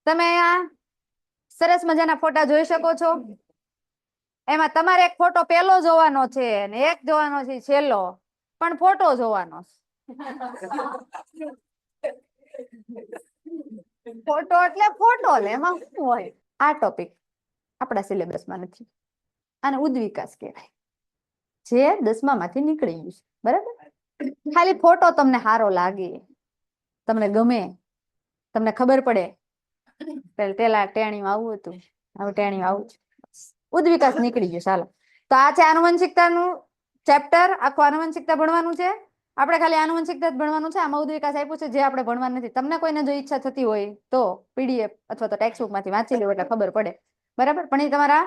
તમે અહીંયા સરસ મજાના ફોટા જોઈ શકો છો. એમાં તમારે એક ફોટો પહેલો જોવાનો છે અને એક જોવાનો છે છેલ્લો, પણ ફોટો જોવાનો ફોટો એટલે ફોટો લે, એમાં શું હોય? આ ટોપિક આપણા સિલેબસમાં નથી. આને ઉદ્વિકાસ કહેવાય, જે 10મા માંથી નીકળી ગયું છે. બરાબર, ખાલી ફોટો તમને સારો લાગે, તમને ગમે, તમને ખબર પડે પેલા ટેણીમાં આવું હતું, હવે ટેણીમાં આવું છે, ઉદ્વિકાસ નીકળી ગયો. ચાલો, તો આ છે આનુવંશિકતાનું ચેપ્ટર. આખું આનુવંશિકતા ભણવાનું છે આપણે, ખાલી આનુવંશિકતા જ ભણવાનું છે. આમાં ઉદ્વિકાસ આપ્યું છે, જે આપણે ભણવાનું નથી. તમને કોઈને જો ઈચ્છા થતી હોય તો પીડીએફ અથવા તો ટેક્સ્ટ બુકમાંથી વાંચી લેવું એટલે ખબર પડે. બરાબર, પણ એ તમારા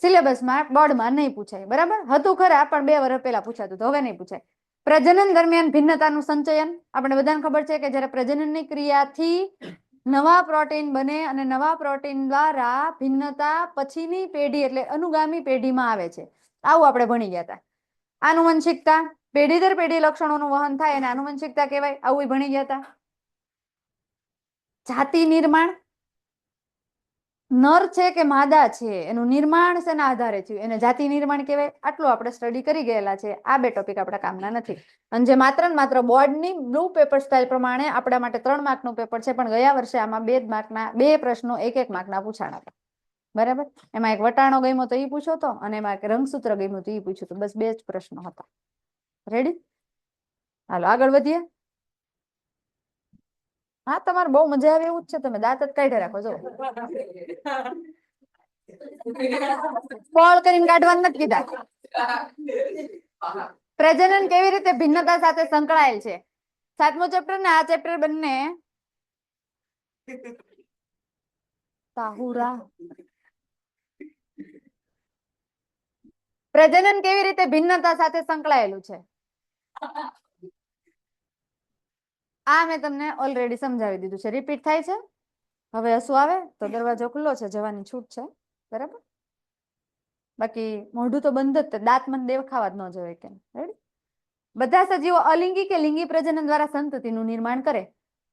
સિલેબસમાં બોર્ડમાં નહીં પૂછાય. બરાબર, હતું ખરા, પણ 2 વર્ષ પહેલા પૂછાતું, તો હવે નહીં પૂછાય. પ્રજનન દરમિયાન ભિન્નતાનું સંચયન. આપણે બધાને ખબર છે કે જ્યારે પ્રજનનની ક્રિયાથી નવા પ્રોટીન બને અને નવા પ્રોટીન દ્વારા ભિન્નતા પછીની પેઢી એટલે અનુગામી પેઢીમાં આવે છે. આવું આપણે ભણી ગયા હતા. આનુવંશિકતા, પેઢી દર પેઢી લક્ષણોનું વહન થાય અને આનુવંશિકતા કહેવાય. આવું ભણી ગયા હતા. જાતિ નિર્માણ, નર છે કે માદા છે એનું નિર્માણ શેના આધારે થયું, એને જાતિ નિર્માણ કહેવાય. આટલું આપણે સ્ટડી કરી ગયેલા છે. આ 2 ટોપિક આપણા કામના નથી. અને જે માત્ર ને માત્ર બોર્ડની બ્લુ પેપર સ્ટાઇલ પ્રમાણે આપણા માટે 3 માર્કનું પેપર છે, પણ ગયા વર્ષે આમાં 2 માર્કના 2 પ્રશ્નો 1-1 માર્કના પૂછાણા હતા. બરાબર, એમાં એક વટાણો ગમ્યો તો એ પૂછ્યો હતો અને એમાં એક રંગસૂત્ર ગમ્યું તો એ પૂછ્યું હતું. બસ 2 જ પ્રશ્નો હતા. રેડી? હાલો આગળ વધીએ. હા, તમારે બહુ મજા આવે એવું જ છે. તમે દાંત જ કાઢી રાખો. જો ફોલ કરીને કાઢવાનું નથી કીધા. પ્રજનન કેવી રીતે ભિન્નતા સાથે સંકળાયેલ છે. 7મું ચેપ્ટર ને આ ચેપ્ટર બંને તાહુરા. પ્રજનન કેવી રીતે ભિન્નતા સાથે સંકળાયેલું છે, આ મેં તમને ઓલરેડી સમજાવી દીધું છે. રિપીટ થાય છે. હવે હસવું આવે તો દરવાજો ખુલ્લો છે, જવાની છૂટ છે. બરાબર, બાકી મોઢું તો બંધ જ, દાંત મને દેખાવા જ ન જોઈએ. કેમ? રેડી? બધા સજીવો અલિંગી કે લિંગી પ્રજનન દ્વારા સંતતિનું નિર્માણ કરે.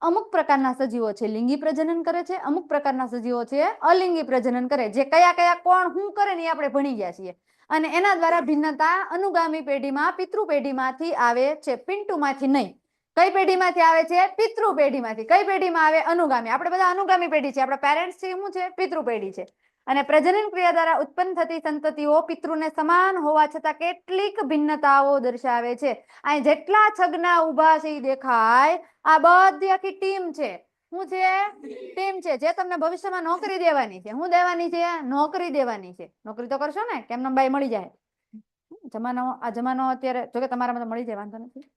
અમુક પ્રકારના સજીવો છે લિંગી પ્રજનન કરે છે, અમુક પ્રકારના સજીવો છે અલિંગી પ્રજનન કરે. જે કયા કયા કોણ શું કરે ને એ આપણે ભણી ગયા છીએ. અને એના દ્વારા ભિન્નતા અનુગામી પેઢીમાં પિતૃ પેઢીમાંથી આવે છે, પિન્ટુમાંથી નહીં. કઈ પેઢીમાંથી આવે છે? પિતૃ પેઢીમાંથી. કઈ પેઢીમાં આવે? અનુગામી. આપણે બધા અનુગામી પેઢી છે. આપણા પેરેન્ટ્સ છે શું છે? પિતૃ પેઢી છે. અને પ્રજનન ક્રિયા દ્વારા ઉત્પન્ન થતી સંતતિઓ પિતૃને સમાન હોવા છતાં કેટલીક ભિન્નતાઓ દર્શાવે છે. અહીં જેટલા છગના ઉભા છે એ દેખાય, આ બધી આખી ટીમ છે. શું છે? ટીમ છે, જે તમને ભવિષ્યમાં નોકરી દેવાની છે. શું દેવાની છે? નોકરી દેવાની છે. નોકરી તો કરશો ને, કેમ બાઈ મળી જાય. આ જમાનો અત્યારે જોકે તમારામાં તો મળી જાય, વાંધો નથી,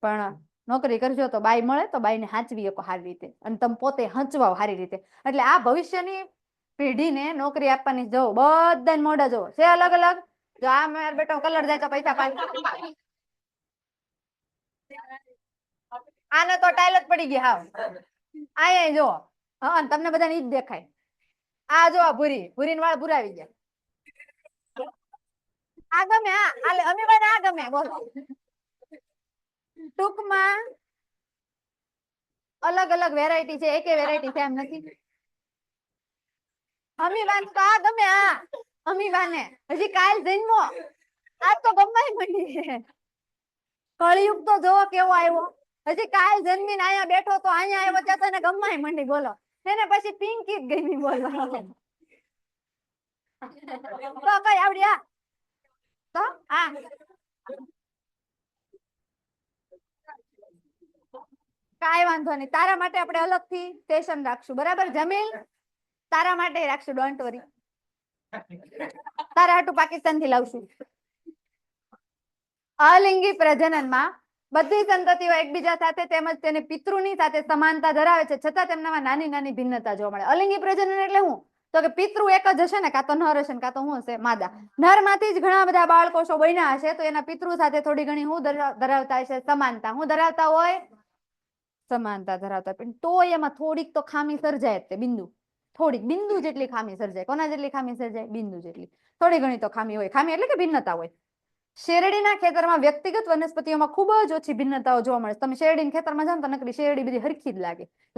પણ નોકરી કરજો તો બાઈ મળે તો બાઈને હાંચવી શકો સારી રીતે, અને તમે પોતે હંચવાઓ સારી રીતે. એટલે આ ભવિષ્યની પેઢીને નોકરી આપવાની. જો બધાને મોઢા જો છે અલગ અલગ. જો આ મારો બેટો કલર જાય તો પૈસા પાછા. આને તો ટાઇલ જ પડી ગઈ. હાવ આયા જો, હા, તમને બધાને ઈ જ દેખાય. આ જો ભૂરી ભૂરીને વાળ ભૂરાવી ગયા. આ ગમે, આ અમે બધા આ ગમે. બોલો, ટૂંકમાં અલગ અલગ વેરાયટી છે, એકે વેરાયટી છે એમ નથી. અમીબાન તો આ ગમે. આ અમીબાને હજી કાલ જન્મો, આ તો ગમાય મળી છે. કળિયુગ તો જોવો કેવો આવ્યો. હજી કાલ જન્મીને અહીંયા બેઠો તો અહીંયા આવ્યો ત્યાં તો એને ગમાય મંડી. બોલો, એને પછી પિંકી જ ગમી. બોલો, તો કઈ આવડી? આ તો આ કાઈ વાંધો નહીં. તારા માટે આપણે અલગથી સેશન રાખશું. બરાબર જમીલ, તારા માટે રાખશું. ડોન્ટ વરી, તારા હાટુ પાકિસ્તાન થી લાવશું. અલિંગી પ્રજનનમાં બધી સંતતિઓ એકબીજા સાથે તેમજ તેને પિતૃની સાથે સમાનતા ધરાવે છે, છતાં તેમનામાં નાની નાની ભિન્નતા જોવા મળે. અલિંગી પ્રજનન એટલે શું? તો કે પિતૃ એક જ હશે ને, કાં તો નર હશે ને કાં તો શું હશે? માદા. નરમાંથી જ ઘણા બધા બાળકોષો બન્યા હશે, તો એના પિતૃ સાથે થોડી ઘણી શું ધરાવતા હશે? સમાનતા. શું ધરાવતા હોય? સમાનતા ધરાવતા. પણ તો એમાં થોડીક તો ખામી સર્જાય જ તે. બિંદુ, થોડીક બિંદુ જેટલી ખામી સર્જાય. કોના જેટલી ખામી સર્જાય? બિંદુ જેટલી. થોડી ઘણી તો ખામી હોય. ખામી એટલે કે ભિન્નતા હોય. શેરડીના ખેતરમાં વ્યક્તિગત વનસ્પતિઓમાં ખૂબ જ ઓછી ભિન્નતાઓ જોવા મળે. તમે શેરડીના ખેતરમાં જાઓ તો નકરી શેરડી બધી હરખી જ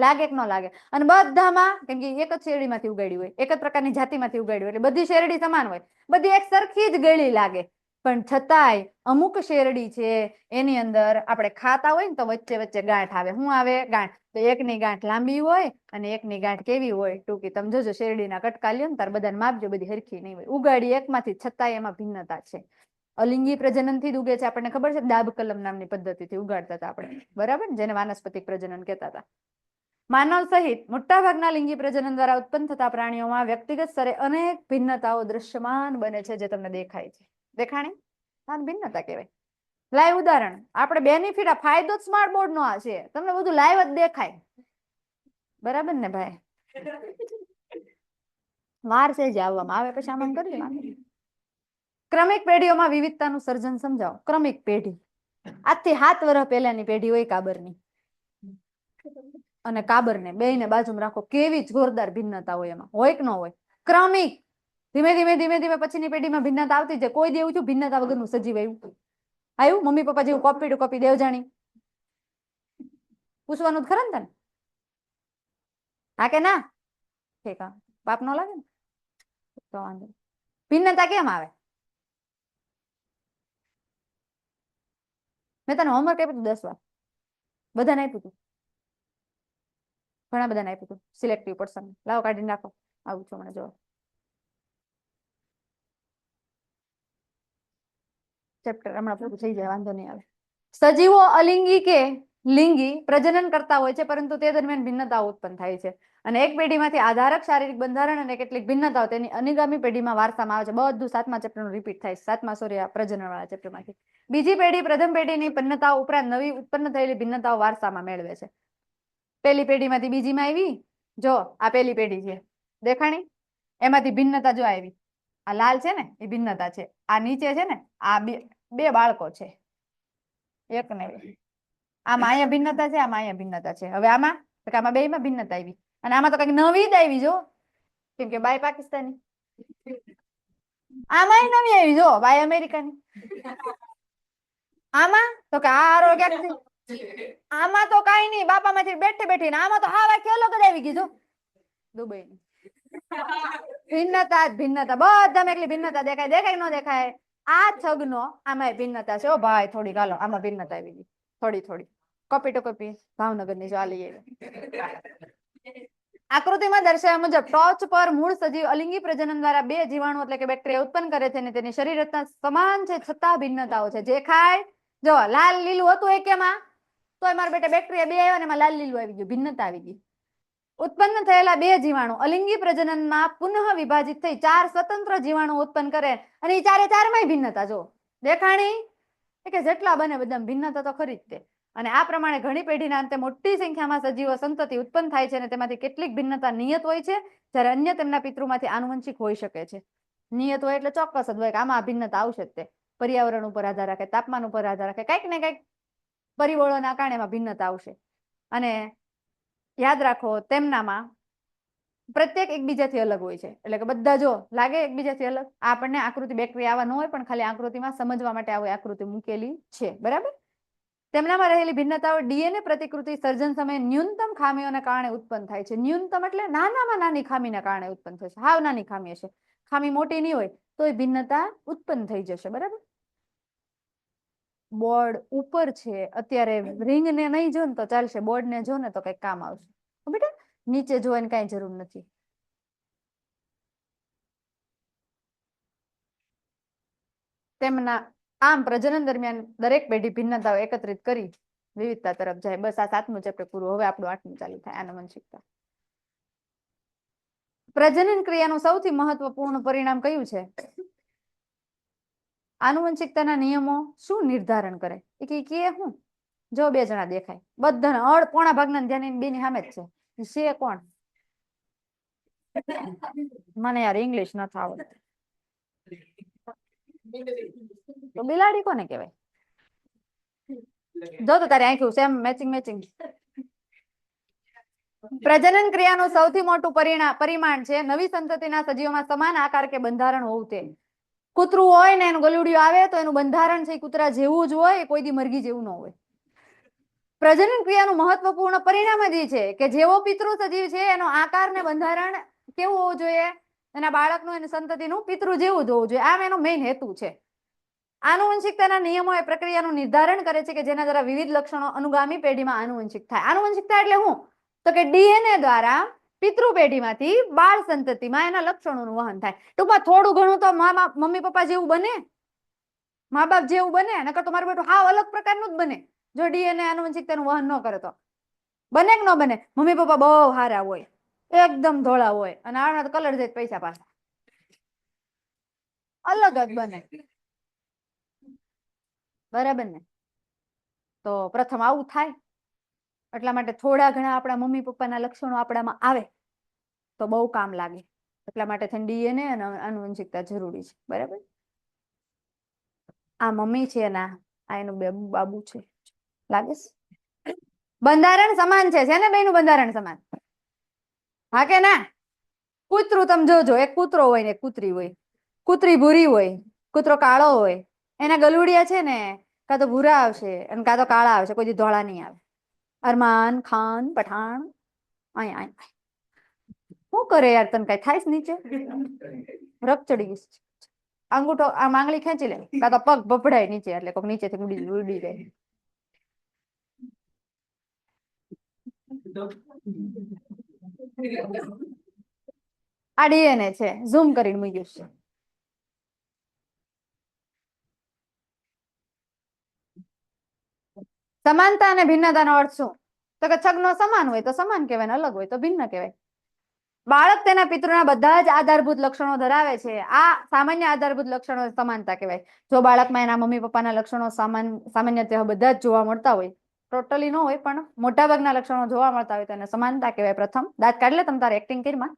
લાગે કે ન લાગે. અને બધામાં કેમ કે એક જ શેરડીમાંથી ઉગાડી હોય, એક જ પ્રકારની જાતિમાંથી ઉગાડી હોય, એટલે બધી શેરડી સમાન હોય, બધી એક સરખી જ ગળી લાગે. પણ છતાંય અમુક શેરડી છે એની અંદર આપણે ખાતા હોય ને તો વચ્ચે વચ્ચે ગાંઠ આવે. શું આવે? ગાંઠ. તો એકની ગાંઠ લાંબી હોય અને એકની ગાંઠ કેવી હોય? ટૂંકી. તમે જોજો શેરડીના કટકા લ્યો ને તાર બધાને માપજો, બધી હરખી નહીં હોય. ઉગાડી એકમાંથી, છતાંય એમાં ભિન્નતા છે. અલિંગી પ્રજનન થી જ ઉગે છે. આપણને ખબર છે, દાબ કલમ નામની પદ્ધતિથી ઉગાડતા હતા આપણે, બરાબર, જેને વાનસ્પતિક પ્રજનન કહેતા હતા. માનવ સહિત મોટા ભાગના લિંગી પ્રજનન દ્વારા ઉત્પન્ન થતા પ્રાણીઓમાં વ્યક્તિગત સ્તરે અનેક ભિન્નતાઓ દ્રશ્યમાન બને છે, જે તમને દેખાય છે. દેખાણી? આ ભિન્નતા કહેવાય. લાઈવ ઉદાહરણ આપણે બેનિફિટ, આ ફાયદો સ્માર્ટ બોર્ડ નો આ છે. તમને બધું લાઈવ જ દેખાય, બરાબર ને ભાઈ? વાર છે જ આવવામાં, આવે પછી આમ કરી દેવાનું. ક્રમિક પેઢીઓમાં વિવિધતાનું સર્જન સમજાવો. ક્રમિક પેઢી આજથી 7 વર્ષ પહેલાની પેઢી હોય કાબરની અને કાબરને બેયને બાજુમાં રાખો, કેવી જોરદાર ભિન્નતા હોય એમાં. હોય કે ન હોય? ક્રમિક. ધીમે ધીમે ધીમે ધીમે પછીની પેઢીમાં ભિન્નતા આવતી જાય. કોઈ દેવું છું ભિન્નતા વગરનું સજીવ આવ્યું? મમ્મી પપ્પા જેવું કોપી ટુ કોપી દેવજાણી પૂછવાનું ખરા ને તને? હા કે ના? ઠીક. પાપ ન લાગે ને તો વાંધો. ભિન્નતા કેમ આવે? મેં તને હોમવર્ક આપ્યું 10 વાર, બધાને આપ્યું હતું, ઘણા બધાને આપ્યું હતું. સિલેક્ટિવ પર્સન લાવો કાઢીને નાખો. આવું છું મને જોવા. ચેપ્ટર હમણાં પૂરું થઈ જાય, વાંધો નહીં આવે. સજીવો અલિંગી કે લિંગી પ્રજનન કરતા હોય છે, પરંતુ તે દરમિયાન ભિન્નતાઓ ઉત્પન્ન થાય છે. અને એક પેઢીમાંથી આધારક શારીરિક બંધારણ અને કેટલીક ભિન્નતાઓ તેની અનુગામી પેઢીમાં વારસામાં આવે છે. બધું 7મા ચેપ્ટરનું રિપીટ થાય. 7મા સોરી પ્રજનન વાળા ચેપ્ટરમાંથી. બીજી પેઢી પ્રથમ પેઢીની ભિન્નતાઓ ઉપરાંત નવી ઉત્પન્ન થયેલી ભિન્નતાઓ વારસામાં મેળવે છે. પહેલી પેઢીમાંથી બીજીમાં આવી. જો આ પહેલી પેઢી છે, દેખાણી? એમાંથી ભિન્નતા જો આવી. આ લાલ છે ને એ ભિન્નતા છે. આ નીચે છે ને આ બે બાળકો છે, એક ને બે. આમાં અહીંયા ભિન્નતા છે, આમાં અહીંયા ભિન્નતા છે. હવે આમાં બેયમાં ભિન્નતા આવી. અને આમાં તો કઈક નવી જ આવી. જો કેમ કે બાય પાકિસ્તાની, આમાં નવી આવી. જો બાય અમેરિકાની. આમાં તો કે આ ક્યાંક, આમાં તો કઈ નહીં, બાપામાંથી બેઠી બેઠી. આમાં તો હા વાક્ય અલગ જ આવી ગઈ. જો દુબઈની ભિન્નતા જ ભિન્નતા, બધામાં એકલી ભિન્નતા દેખાય. દેખાય ન દેખાય? આ છગનો આમાં ભિન્નતા છે. ઓ ભાઈ થોડી ગાલો આમાં ભિન્નતા આવી ગઈ, થોડી થોડી. કોપી ટુ કોપી ભાવનગરની જો આ લઈએ. આકૃતિમાં દર્શાવ્યા મુજબ ટોચ પર મૂળ સજીવ અલિંગી પ્રજનન દ્વારા 2 જીવાણુ એટલે કે બેક્ટેરિયા ઉત્પન્ન કરે છે, અને તેની શરીર રચના સમાન છે, છતાં ભિન્નતાઓ છે. જે ખાય, જો લાલ લીલું હતું એકેમાં, તોય મારા બેટા બેક્ટેરિયા 2 આવ્યા ને એમાં લાલ લીલું આવી ગયું, ભિન્નતા આવી ગઈ. ઉત્પન્ન થયેલા 2 જીવાણુ અલિંગી પ્રજનનમાં પુનઃ વિભાજિત થઈ 4 સ્વતંત્ર જીવાણુ ઉત્પન્ન કરે, અને એ 4-4 ભિન્નતા. જો દેખાણી? કે જેટલા બને બધા ભિન્નતા તો ખરી જ તે. અને આ પ્રમાણે ઘણી પેઢીના અંતે મોટી સંખ્યામાં સજીવો સંતતિ ઉત્પન્ન થાય છે, અને તેમાંથી કેટલીક ભિન્નતા નિયત હોય છે, જ્યારે અન્ય તેમના પિતૃમાંથી આનુવંશિક હોઈ શકે છે. નિયત હોય એટલે ચોક્કસ જ હોય કે આમાં ભિન્નતા આવશે જ. તે પર્યાવરણ ઉપર આધાર રાખે, તાપમાન ઉપર આધાર રાખે, કંઈક ને કંઈક પરિબળોના કારણે એમાં ભિન્નતા આવશે. અને યાદ રાખો, તેમનામાં પ્રત્યેક એકબીજાથી અલગ હોય છે. એટલે કે બધા જો લાગે એકબીજાથી અલગ. આપણને આકૃતિ બેક્ટેરિયા આવા ન હોય, પણ ખાલી આકૃતિમાં સમજવા માટે આવી આકૃતિ મૂકેલી છે, બરાબર? તેમનામાં રહેલી ભિન્નતાઓ ડીએનએ પ્રતિકૃતિ સર્જન સમયે ન્યૂનતમ ખામીઓને કારણે ઉત્પન્ન થાય છે. ન્યૂનતમ એટલે નાનામાં નાની ખામીને કારણે ઉત્પન્ન થશે. હાવ નાની ખામી હશે, ખામી મોટી નહીં હોય તો ભિન્નતા ઉત્પન્ન થઈ જશે, બરાબર? બોર્ડ ઉપર છે અત્યારે, રિંગને નહીં જો ને તો ચાલશે, બોર્ડને જો ને તો કઈક કામ આવશે. બેટા નીચે જોવાની કઈ જરૂર નથી. તેમના આમ પ્રજનન દરમિયાન દરેક પેઢી ભિન્નતાઓ એકત્રિત કરી વિવિધતા તરફ જાય. બસ આ 7મું ચેપ્ટર પૂરું. હવે આપણું 8મું ચાલુ થાય, આનુવંશિકતા. પ્રજનન ક્રિયાનું સૌથી મહત્વપૂર્ણ પરિણામ કયું છે? આનુવંશિકતાના નિયમો શું નિર્ધારણ કરે? કે હું જો 2 જણા દેખાય, બધાને પોણા ભાગના ધ્યાન બેની સામે જ છે કોણ? મને યાર ઇંગ્લિશ નથી આવડતું. તો બિલાડી કોને કહેવાય? જો તો તારી આંખ્યું સેમ મેચિંગ. પ્રજનન ક્રિયાનું સૌથી મોટું પરિમાણ છે નવી સંતતિના સજીવોમાં સમાન આકાર કે બંધારણ હોવું તે. કૂતરું હોય ને એનું ગલુડિયું આવે તો એનું બંધારણ છે કૂતરા જેવું જ હોય, કોઈ દી મરઘી જેવું ન હોય. પ્રજનન ક્રિયાનું મહત્વપૂર્ણ પરિણામ જ છે કે જેવો પિતૃ સજીવ છે એનો આકાર ને બંધારણ કેવું હોવું જોઈએ, એના બાળકનું અને સંતતિનું પિતૃ જેવું જ હોવું જોઈએ. આમ એનો મેઇન હેતુ છે. આનુવંશિકતાના નિયમો એ પ્રક્રિયાનું નિર્ધારણ કરે છે કે જેના દ્વારા વિવિધ લક્ષણો અનુગામી પેઢીમાં આનુવંશિક થાય. આનુવંશિકતા એટલે શું? તો કે ડીએનએ દ્વારા પિતૃ પેઢીમાંથી બાળ સંતતિમાં એના લક્ષણોનું વહન થાય. ટૂંકમાં થોડું ઘણું તો મમ્મી પપ્પા જેવું બને, મા બાપ જેવું બને, નકર તો મારું બેટું હાવ અલગ પ્રકારનું જ બને જો ડીએનએ આનુવંશિકતાનું વહન ન કરે તો. બને કે ન બને? મમ્મી પપ્પા બહુ સારા હોય, એકદમ ધોળા હોય, અને આના તો કલર જાય પૈસા પાછા, અલગ જ બને. બરાબર ને? તો પ્રથમ આવું થાય. એટલા માટે થોડા ઘણા આપણા મમ્મી પપ્પાના લક્ષણો આપણામાં આવે તો બહુ કામ લાગે. એટલા માટે ડીએનએ અને આનુવંશિકતા જરૂરી છે. બરાબર? આ મમ્મી છે એના, આ એનું બાબુ છે. લાગે છે? બંધારણ સમાન છે ને બેયનું બંધારણ સમાન? હા કે ના? કૂતરું તમે જોજો, એક કૂતરો હોય ને એક કૂતરી હોય. કૂતરી ભૂરી હોય, કૂતરો કાળો હોય. એના ગલુડિયા છે ને કાં તો ભૂરા આવશે અને કાં તો કાળા આવશે, કોઈ દી ધોળા નહીં આવે. અરમાન ખાન પઠાણ અહીંયા શું કરે યાર? તને કઈ થાય નીચે? રગ ચડી ગઈ છે. અંગૂઠો આમ આંગળી ખેંચી લે, કાં તો પગ ભભડાય નીચે એટલે કોક નીચેથી ઉડી જાય. આ ડીએનએ છે, ઝૂમ કરીને મૂક્યું છે. સમાનતા અને ભિન્નતાનો અર્થ શું? તો કે છગનો સમાન હોય તો સમાન કહેવાય, અલગ હોય તો ભિન્ન કહેવાય. બાળક તેના પિતૃના બધા જ આધારભૂત લક્ષણો ધરાવે છે. આ સામાન્ય આધારભૂત લક્ષણો સમાનતા કહેવાય. જો બાળકમાં એના મમ્મી પપ્પાના લક્ષણો સામાન્યતઃ બધા જ જોવા મળતા હોય, ટોટલી ન હોય પણ મોટાભાગના લક્ષણો જોવા મળતા હોય તો એને સમાનતા કહેવાય. પ્રથમ દાંત કાઢ લે તમ તારે એક્ટિંગ કરીમાં.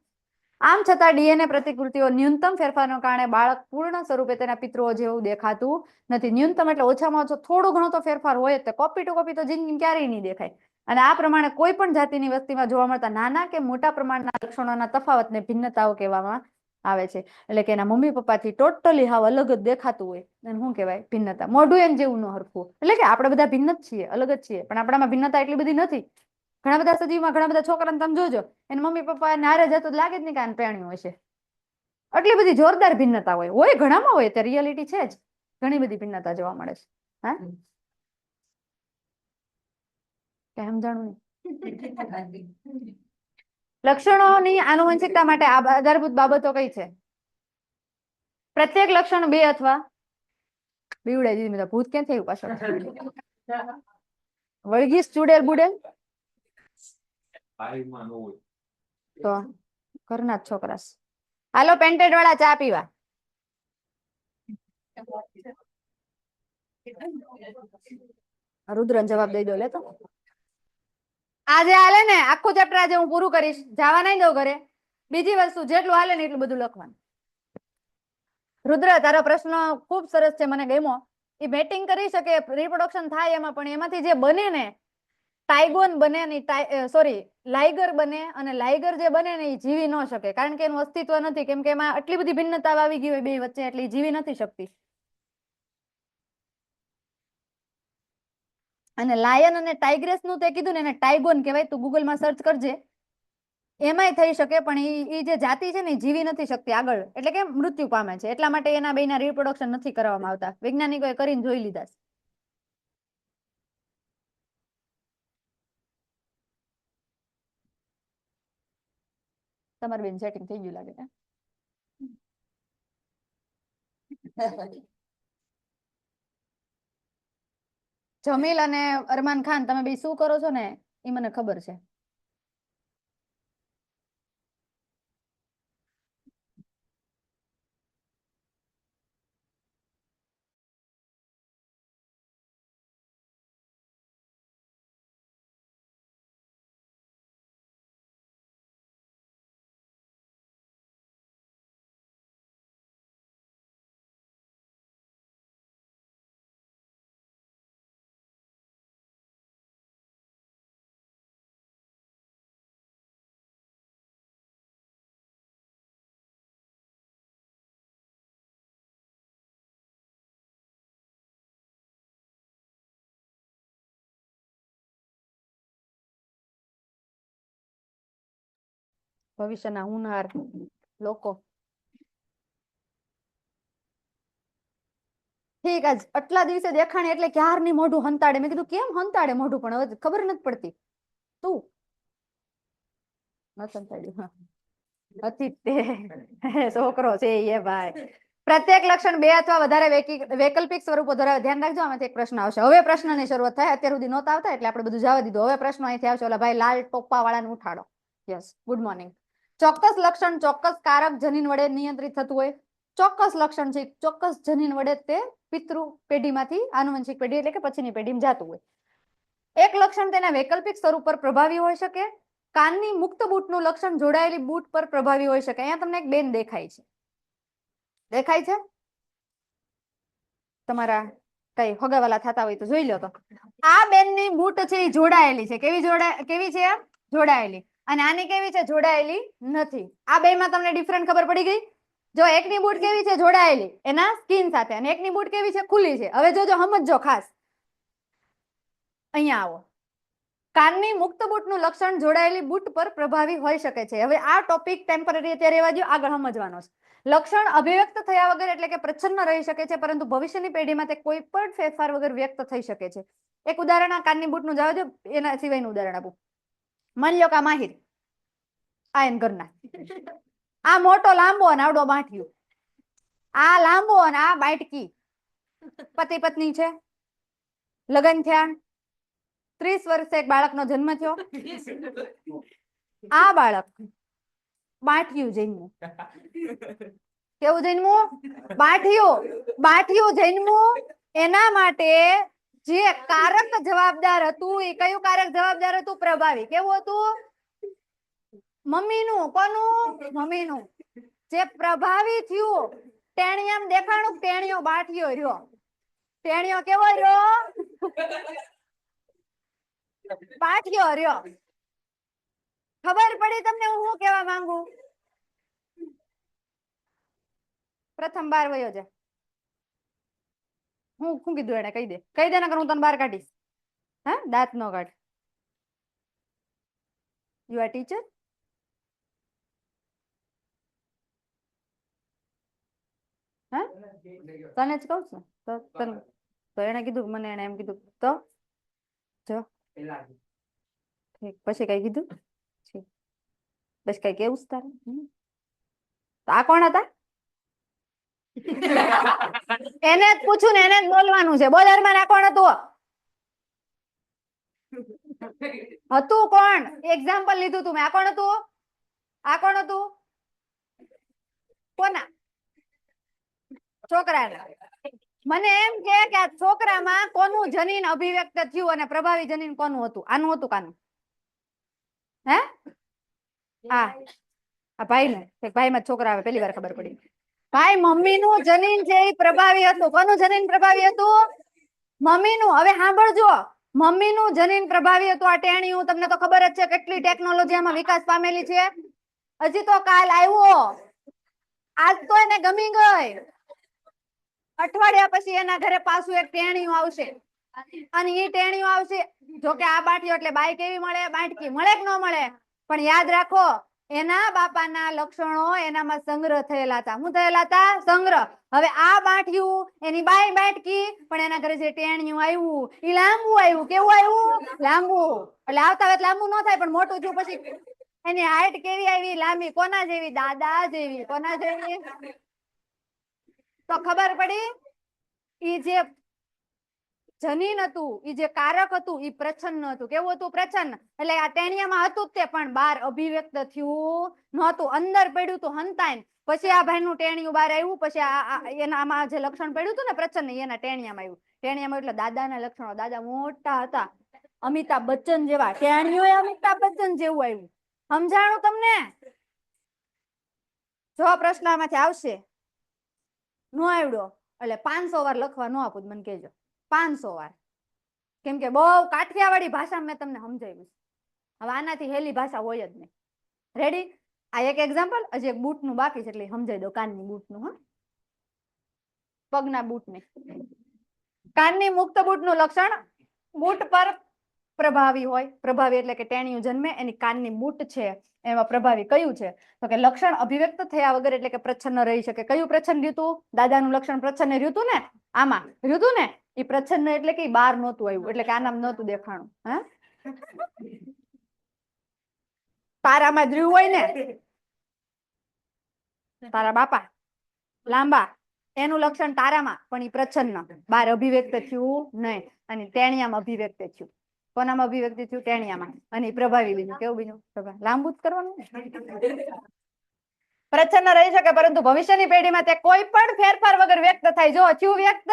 આમ છતાં ડીએનએ પ્રતિકૃતિઓ ન્યૂનતમ ફેરફારને કારણે બાળક પૂર્ણ સ્વરૂપે તેના પિતૃઓ જેવું દેખાતું નથી. ન્યૂનતમ એટલે ઓછામાં ઓછો થોડો ઘણો તો ફેરફાર હોય જ. કોપી ટુ કોપી તો જિંદગી ક્યારેય નહીં દેખાય. અને આ પ્રમાણે કોઈ પણ જાતિની વસ્તીમાં જોવા મળતા નાના કે મોટા પ્રમાણના લક્ષણોના તફાવતને ભિન્નતાઓ કહેવામાં આવે છે. એટલે કે એના મમ્મી પપ્પાથી ટોટલી હાવ અલગ જ દેખાતું હોય એને શું કહેવાય? ભિન્નતા. મોઢું એમ જેવું ન હરખું. એટલે કે આપણે બધા ભિન્ન જ છીએ, અલગ જ છીએ, પણ આપણામાં ભિન્નતા એટલી બધી નથી. ઘણા બધા સજીવમાં ઘણા બધા છોકરાને તમે જોજો, એના મમ્મી પપ્પા એને હારે જતું લાગે જ નહીં કે આને પરણ્યું હશે. એટલી બધી જોરદાર ભિન્નતા હોય ઘણામાં હોય, તે રિયાલિટી છે જ. ઘણી બધી ભિન્નતા જોવા મળે છે. હા, કેમ જાણવું? લક્ષણોની આનુવંશિકતા માટે આધારભૂત બાબતો કઈ છે? પ્રત્યેક લક્ષણ બે અથવા બીવડાઈ દીધી. ભૂત ક્યાં થયું પાછળ? વળગીશ ચુડેલ બુડેલ તો ઘરના જ છોકરા. હાલો પેન્ટેડ વાળા ચા પીવા. રુદ્રન જવાબ દઈ દો લે તો. આજે હાલે ને આખું ચેપ્ટર આજે હું પૂરું કરીશ. જવા નહીં દઉં ઘરે. બીજી વસ્તુ જેટલું હાલે ને એટલું બધું લખવાનું. રુદ્ર તારો પ્રશ્ન ખૂબ સરસ છે, મને ગમ્યો. એ બેટિંગ કરી શકે, રિપ્રોડક્શન થાય એમાં, પણ એમાંથી જે બને ને ટાઈગોન બને ને સોરી લાઈગર બને, અને લાઈગર જે બને ને એ જીવી ન શકે, કારણ કે એનું અસ્તિત્વ નથી, કેમ કે એમાં આટલી બધી ભિન્નતા આવી ગઈ હોય બે વચ્ચે, એટલે જીવી નથી શકતી. અને લાયન અને ટાઈગ્રેસ નું તે કીધું ને એને ટાઈગોન કહેવાય. તું ગૂગલમાં સર્ચ કરજે. એમાંય થઈ શકે, પણ એ જે જાતિ છે ને જીવી નથી શકતી આગળ, એટલે કે મૃત્યુ પામે છે. એટલા માટે એના બેના રિપ્રોડક્શન નથી કરવામાં આવતા. વૈજ્ઞાનિકોએ કરીને જોઈ લીધા. તમારે બેન સેટિંગ થઈ ગયું લાગે. જમીલ અને અરમાન ખાન, તમે બે શું કરો છો ને એ મને ખબર છે. ભવિષ્યના હોનહાર લોકો. ઠીક આજ આટલા દિવસે દેખાણી એટલે ક્યારની મોઢું હંતાડે. મેં કીધું કેમ હંતાડે મોઢું, પણ હવે ખબર નથી પડતી. તું છોકરો છે એ ભાઈ. પ્રત્યેક લક્ષણ બે અથવા વધારે વૈકલ્પિક સ્વરૂપો ધરાવે. ધ્યાન રાખજો, આમાંથી એક પ્રશ્ન આવશે. હવે પ્રશ્નની શરૂઆત થાય. અત્યાર સુધી નહોતા આવતા એટલે આપણે બધું જવા દીધું. હવે પ્રશ્નો અહીંથી આવશે. ઓલા ભાઈ લાલ ટોપા વાળાને ઉઠાડો. Yes, good morning. ચોક્કસ લક્ષણ ચોક્કસ કારક જનીન વડે નિયંત્રિત થતું હોય. ચોક્કસ લક્ષણ છે, ચોક્કસ જનીન વડે તે પિતૃ પેઢીમાંથી આનુવંશિક પેઢી એટલે કે પછીની પેઢીમાં જતું હોય. એક લક્ષણ તેના વૈકલ્પિક સ્વરૂપ પર પ્રભાવી હોઈ શકે. કાનની મુક્ત બૂટનું લક્ષણ જોડાયેલી બૂટ પર પ્રભાવી હોઈ શકે. અહીંયા તમને એક બેન દેખાય છે. દેખાય છે? તમારા કઈ હગાવાલા થતા હોય તો જોઈ લો. તો આ બેનની બૂટ છે એ જોડાયેલી છે. કેવી છે? જોડાયેલી. અને આની કેવી છે? જોડાયેલી નથી. આ બે માં તમને ડિફરન્ટ ખબર પડી ગઈ? જો એકની બૂટ કેવી છે? જોડાયેલી એના સ્કિન સાથે, અને એકની બૂટ કેવી છે? ખુલ્લી છે. હવે જોજો, સમજજો ખાસ. અહીંયા આવો. કાનની મુક્ત બૂટનું લક્ષણ જોડાયેલી બૂટ પર પ્રભાવી હોઈ શકે છે. હવે આ ટોપિક ટેમ્પરરી અત્યારે રહેવા દો, આગળ સમજવાનો છે. લક્ષણ અભિવ્યક્ત થયા વગર એટલે કે પ્રચ્છન્ન રહી શકે છે, પરંતુ ભવિષ્યની પેઢીમાં તે કોઈ પણ ફેરફાર વગર વ્યક્ત થઈ શકે છે. એક ઉદાહરણ આ કાનની બૂટનું જવા દો, એના સિવાયનું ઉદાહરણ આપું. માની લો કે આ માહિર, આ એન ઘરના, આ મોટો લાંબો અને આવડો બાંઠિયો, આ લાંબો અને આ બાટકી. પતિ પત્ની છે, લગ્ન થયા, 30 વર્ષે એક બાળકનો જન્મ થયો. આ બાળક બાંઠિયું જન્મ્યું. કેવું જન્મ્યું? બાંઠિયું જન્મ્યું. એના માટે જે કારક જવાબદાર હતું એ કયું કારક જવાબદાર હતું? પ્રભાવી. કેવું હતું? મમ્મીનું. કોનું? મમ્મીનું. જે પ્રભાવી થયું ટેણિયામ દેખાણું, ટેણિયો બાંઠિયો રહ્યો. ટેણિયો કેવો રહ્યો? બાંઠિયો રહ્યો. ખબર પડી તમને હું શું કહેવા માંગુ? પ્રથમ બાર વયો જા. હું શું કીધું એને? કહી દે નકર હું તને બહાર કાઢીશ. હા, દાંત નો કાઢ. You are teacher. હા, તને જ કહું છું. તો એને કીધું, મને એને એમ કીધું. તો જો પછી કઈ કીધું? બસ કઈ કેવું જ તારે? તો આ કોણ હતા? એને જ પૂછું ને, એને જ બોલવાનું છે. બોલ અરમાન, આ કોણ હતું? હતું કોણ? એક્ઝામ્પલ લીધું તું મેં. આ કોણ હતું? આ કોણ હતું? કોના? છોકરા. મને એમ કે આ છોકરામાં કોનું જનીન અભિવ્યક્ત થયું અને પ્રભાવી જનીન કોનું હતું? આનું હતું કાનું? હે? આ ભાઈ ને, ભાઈ માં છોકરા આવે, પેલી વાર ખબર પડી. ભાઈ, મમ્મી નું જનીન છે એ પ્રભાવી હતું. કોનું જનીન પ્રભાવી હતું? મમ્મી નું. હવે સાંભળજો, મમ્મી નું જનીન પ્રભાવી હતું. આ ટેણિયું તમને તો ખબર જ છે કેટલી ટેકનોલોજી આમાં વિકાસ પામેલી છે. હજી તો કાલ આવ્યો, આજ તો એને ગમી ગઈ. અઠવાડિયા પછી એના ઘરે પાછું એક ટેણિયું આવશે, અને એ ટેણિયું આવશે. જોકે આ બાંઠિયો એટલે બાઈ કેવી મળે? બાંટકી મળે કે ન મળે? પણ યાદ રાખો, એના બાપાના લક્ષણો એનામાં સંગ્રહ થયેલા હતા. શું થયેલા હતા? સંગ્રહ. હવે આ બાંઠિયું એની બાઈ બાંટકી, પણ એના ઘરે જે ટેણિયું આવ્યું એ લાંબુ આવ્યું. કેવું આવ્યું? લાંબુ. એટલે આવતા વેત લાંબુ ન થાય, પણ મોટું થયું પછી એની હાઈટ કેવી આવી? લાંબી. કોના જેવી? દાદા જેવી. કોના જેવી? તો ખબર પડી, ઈ જે જનીન હતું, ઈ જે કારક હતું, ઈ પ્રચ્છન્ન હતું. કેવું હતું? પ્રચ્છન્ન. એટલે આ ટેણિયામાં હતું જ તે, પણ બહાર અભિવ્યક્ત થયું નહોતું. અંદર પડ્યું હતું હંતાઈને. પછી આ ભાઈ નું ટેણિયું બહાર આવ્યું. પછી એના આમાં જે લક્ષણ પડ્યું હતું ને પ્રચ્છન્ન, એના ટેણિયામાં આવ્યું. ટેણિયામાં એટલે દાદાના લક્ષણો. દાદા મોટા હતા, અમિતાભ બચ્ચન જેવા. ટેણિયું અમિતાભ બચ્ચન જેવું આવ્યું. સમજાણું તમને? જો પ્રશ્ન આમાંથી આવશે, નો આવડ્યો એટલે 500 વાર લખવા ન આપું, મને કહેજો. 500 વાર. કેમ કે બહુ કાઠિયાવાડી ભાષામાં મેં તમને સમજાવ્યું. હવે આનાથી હેલી ભાષા હોય જ નહીં. રેડી? આ એક એક્ઝામ્પલ. હજી એક બૂટ નું બાકી છે એટલે સમજાવી દો. કાનની બૂટ નું. હા, પગના બૂટ ને. કાનની મુક્ત બૂટ નું લક્ષણ બૂટ પર પ્રભાવી હોય. પ્રભાવી એટલે કે ટેણિયું જન્મે એની કાનની બૂટ છે એમાં પ્રભાવી કયું છે? તો કે લક્ષણ અભિવ્યક્ત થયા વગર એટલે કે પ્રચ્છન્ન રહી શકે. કયું પ્રચ્છન્ન રહ્યું? દાદાનું લક્ષણ પ્રચ્છન્ન રહ્યું ને, આમાં રહ્યું ને. એ પ્રચ્છન્ન એટલે કે બહાર નહોતું આવ્યું, એટલે કે આનામ નહોતું દેખાણું. તારામાં જ રહ્યું હોય ને, તારા બાપા લાંબા એનું લક્ષણ તારામાં, પણ એ પ્રચ્છન્ન બહાર અભિવ્યક્ત થયું નહીં. અને ટેણિયામાં અભિવ્યક્ત થયું. કોનામાં અભિવ્યક્ત થયું? ટેણિયામાં. અને પ્રભાવી બીજું કેવું? બીજું લાંબુ જ કરવાનું. પ્રચ્છન્ન રહી શકે પરંતુ ભવિષ્યની પેઢીમાં તે કોઈ પણ ફેરફાર વગર વ્યક્ત થાય. જો થયું વ્યક્ત,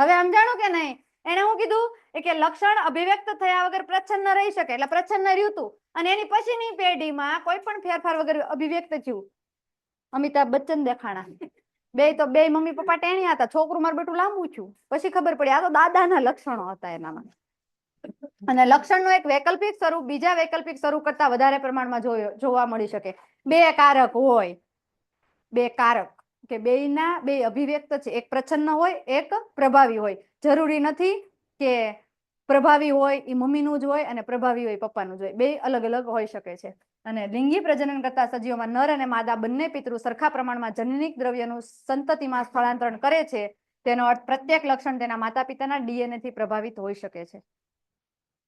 હવે સમજાણું કે નહીં? એને હું કીધું કે લક્ષણ અભિવ્યક્ત થયા વગર પ્રચ્છન્ન રહી શકે, એટલે પ્રચ્છન્ન રહ્યું તું અને એની પછીની પેઢીમાં કોઈ પણ ફેરફાર વગર અભિવ્યક્ત થયું. અમિતાભ બચ્ચન દેખાણા. બે મમ્મી પપ્પા ટેણિયા હતા, છોકરું મારું બેટું લાંબુ થયું. પછી ખબર પડી આ તો દાદાના લક્ષણો હતા એનામાં. અને લક્ષણનું એક વૈકલ્પિક સ્વરૂપ બીજા વૈકલ્પિક સ્વરૂપ કરતા વધારે પ્રમાણમાં જોવા મળી શકે. બે કારક હોય, બે કારક કે બેયના બે અભિવ્યક્ત છે. એક પ્રચ્છન્ન હોય, એક પ્રભાવી હોય. જરૂરી નથી કે પ્રભાવી હોય એ મમ્મીનું જ હોય અને પ્રભાવી હોય પપ્પાનું જ હોય. બે અલગ અલગ હોઈ શકે છે. અને લિંગી પ્રજનન કરતા સજીવોમાં નર અને માદા બંને પિતૃ સરખા પ્રમાણમાં જનનિક દ્રવ્યનું સંતતિમાં સ્થળાંતરણ કરે છે. તેનો અર્થ પ્રત્યેક લક્ષણ તેના માતા પિતાના ડીએનએ થી પ્રભાવિત હોઈ શકે છે.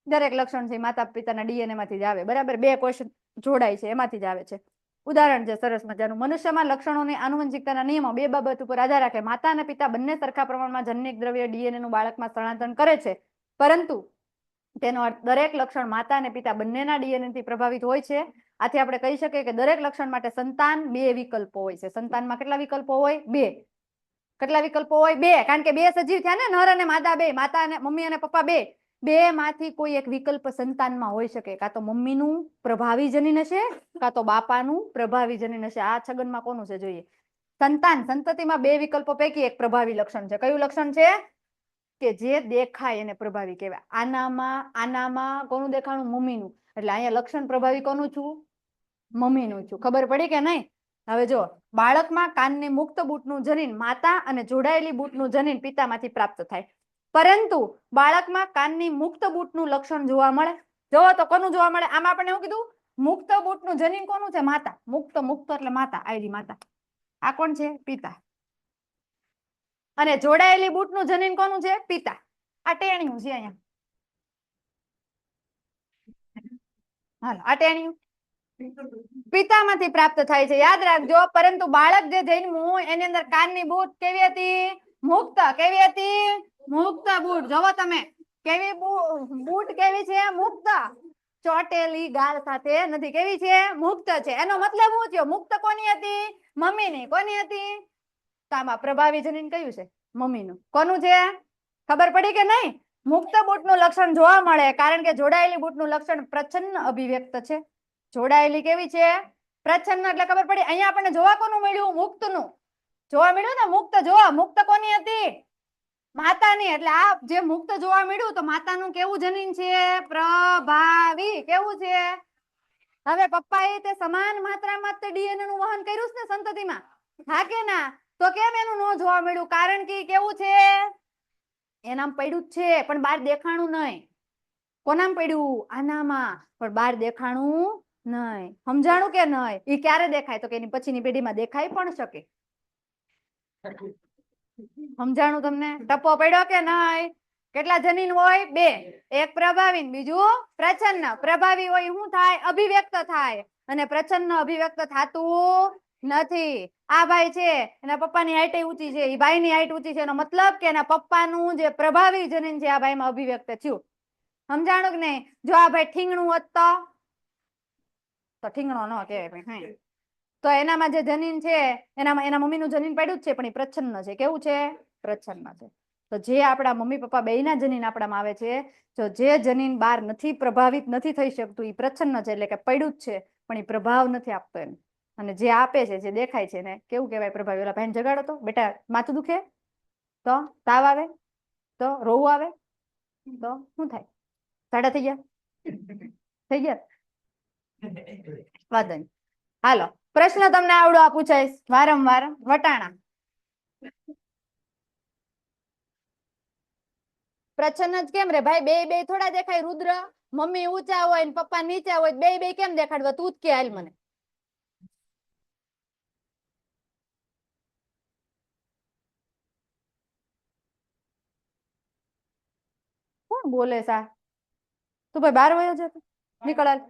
દરેક લક્ષણ છે માતા પિતાના ડીએનએ માંથી જ આવે. બરાબર, બે ક્વેશ્ચન જોડાય છે એમાંથી જ આવે છે. ઉદાહરણ છે સરસ મજાનું. મનુષ્યમાં લક્ષણોની આનુવંશિકતાના નિયમો બે બાબત ઉપર આધાર રાખે. માતા અને પિતા બંને સરખા પ્રમાણમાં જનનિક દ્રવ્ય ડીએનએ નું બાળકમાં સ્થળાંતરણ કરે છે, પરંતુ તેનો અર્થ દરેક લક્ષણ માતા અને પિતા બંનેના ડીએનએ થી પ્રભાવિત હોય છે. આથી આપણે કહી શકીએ કે દરેક લક્ષણ માટે સંતાન બે વિકલ્પો હોય છે. સંતાનમાં કેટલા વિકલ્પો હોય? બે. કેટલા વિકલ્પો હોય? બે. કારણ કે બે સજીવ થયા ને, નર અને માદા બે, માતા અને મમ્મી અને પપ્પા બે. બે માંથી કોઈ એક વિકલ્પ સંતાનમાં હોઈ શકે. કાં તો મમ્મીનું પ્રભાવી જનીન હશે, કાં તો બાપાનું પ્રભાવી જનીન હશે. આ છગનમાં કોનું છે જોઈએ? સંતાન સંતતિમાં બે વિકલ્પો પૈકી એક પ્રભાવી લક્ષણ છે. કયું લક્ષણ છે? કે જે દેખાય એને પ્રભાવી કહેવાય. આનામાં કોનું દેખાણું? મમ્મીનું. એટલે અહીંયા લક્ષણ પ્રભાવી કોનું છું? મમ્મીનું છું. ખબર પડી કે નહીં? હવે જો બાળકમાં કાનની મુક્ત બૂટનું જનીન માતા અને જોડાયેલી બૂટનું જનીન પિતામાંથી પ્રાપ્ત થાય. પરંતુ બાળકમાં કાનની મુક્ત બૂટનું લક્ષણ જોવા મળે. જોવો તો કોનું જોવા મળે? આમાં આપણે એવું કીધું મુક્ત બૂટનું જનીન કોનું છે? માતા. મુક્ત એટલે માતા, આયરી માતા. આ કોણ છે? પિતા. અને જોડાયેલી બૂટનું જનીન કોનું છે? પિતા. આ ટેણિયું છે અહીંયા. હાલ આ ટેણિયું પિતામાંથી પ્રાપ્ત થાય છે. યાદ રાખજો. પરંતુ બાળક જે જન્મ્યું એની અંદર કાનની બૂટ કેવી હતી? મુક્ત. કેવી હતી? મુક્ત બૂટ. જોવો તમે કેવી બૂટ કેવી છે? મુક્ત. ચોટેલી ગાલ સાથે નથી. કેવી છે? મુક્ત છે. એનો મતલબ શું થયો? મુક્ત કોની હતી? મમ્મીની. કોની હતી? આમાં પ્રભાવી જનીન કયું છે? મમ્મીનું. કોનું છે? ખબર પડી કે નહીં? મુક્ત બૂટનું લક્ષણ જોવા મળે કારણ કે જોડાયેલી બૂટનું લક્ષણ પ્રચ્છન્ન અભિવ્યક્ત છે. જોડાયેલી કેવી છે? પ્રચ્છન્ન. એટલે ખબર પડી. અહીંયા આપણને જોવા કોનું મળ્યું? મુક્તનું જોવા મળ્યું ને. મુક્ત જોવા. મુક્ત કોની હતી? માતાની. એટલે આ જે મુક્ત જોવા મળ્યું તો માતાનું કેવું જનીન છે? પ્રભાવી. કેવું છે? હવે પપ્પાએ તે સમાન માત્રામાં તે ડીએનએ નું વહન કર્યું છે ને સંતતિમાં. હા કે ના? તો કેમ એનું ન જોવા મળ્યું? કારણ કે કેવું છે? એનામ પડ્યું જ છે પણ બહાર દેખાણું નહીં. કોનામ પડ્યું? આનામાં. પણ બહાર દેખાણું નહીં. સમજાણું કે નહીં? એ ક્યારે દેખાય? તો કે એની પછીની પેઢીમાં દેખાઈ પણ શકે. સમજાણું તમને? ટપ્પો પડ્યો કે નહીં? કેટલા જનીન હોય? બે. એક પ્રભાવી, બીજું પ્રચ્છન્ન. પ્રભાવી હોય શું થાય? અભિવ્યક્ત થાય. અને પ્રચ્છન્ન અભિવ્યક્ત થાતું નથી. આ ભાઈ છે એના પપ્પાની હાઈટ ઊંચી છે, એ ભાઈની હાઈટ ઊંચી છે. એનો મતલબ કે એના પપ્પાનું જે પ્રભાવી જનીન છે આ ભાઈમાં અભિવ્યક્ત થયું. સમજાણું કે નહીં? જો આ ભાઈ ઠીંગણું હોત તો ઠીંગણો ન કહેવાય. તો એનામાં જે જનીન છે એનામાં એના મમ્મીનું જનીન પડ્યું જ છે પણ એ પ્રચ્છન્ન છે. કેવું છે? પ્રચ્છન્ન છે. તો જે આપણા મમ્મી પપ્પા બેયના જનીન આપણામાં આવે છે, તો જે જનીન બહાર નથી પ્રભાવિત નથી થઈ શકતું એ પ્રચ્છન્ન છે. એટલે કે પડ્યું જ છે પણ એ પ્રભાવ નથી આપતો એમ. અને જે આપે છે, જે દેખાય છે ને કેવું કહેવાય? પ્રભાવી. ઓલા ભાઈને જગાડો તો, બેટા માથું દુખે તો, તાવ આવે તો, રોવું આવે તો શું થાય? સાડા થઈ ગયા? થઈ ગયા? વાંધો નહીં. હાલો, પ્રશ્ન તમને આવડો આ પૂછાય વારંવાર. વટાણા પ્રચ્છન્ન જ કેમ રે ભાઈ? બે થોડા દેખાય? રુદ્ર મમ્મી ઊંચા હોય ને પપ્પા નીચા હોય, બે બે કેમ દેખાડવા? તું જ કે હાલ મને. કોણ બોલે સા? તું ભાઈ બાર વયો જતો, નીકળ હાલ.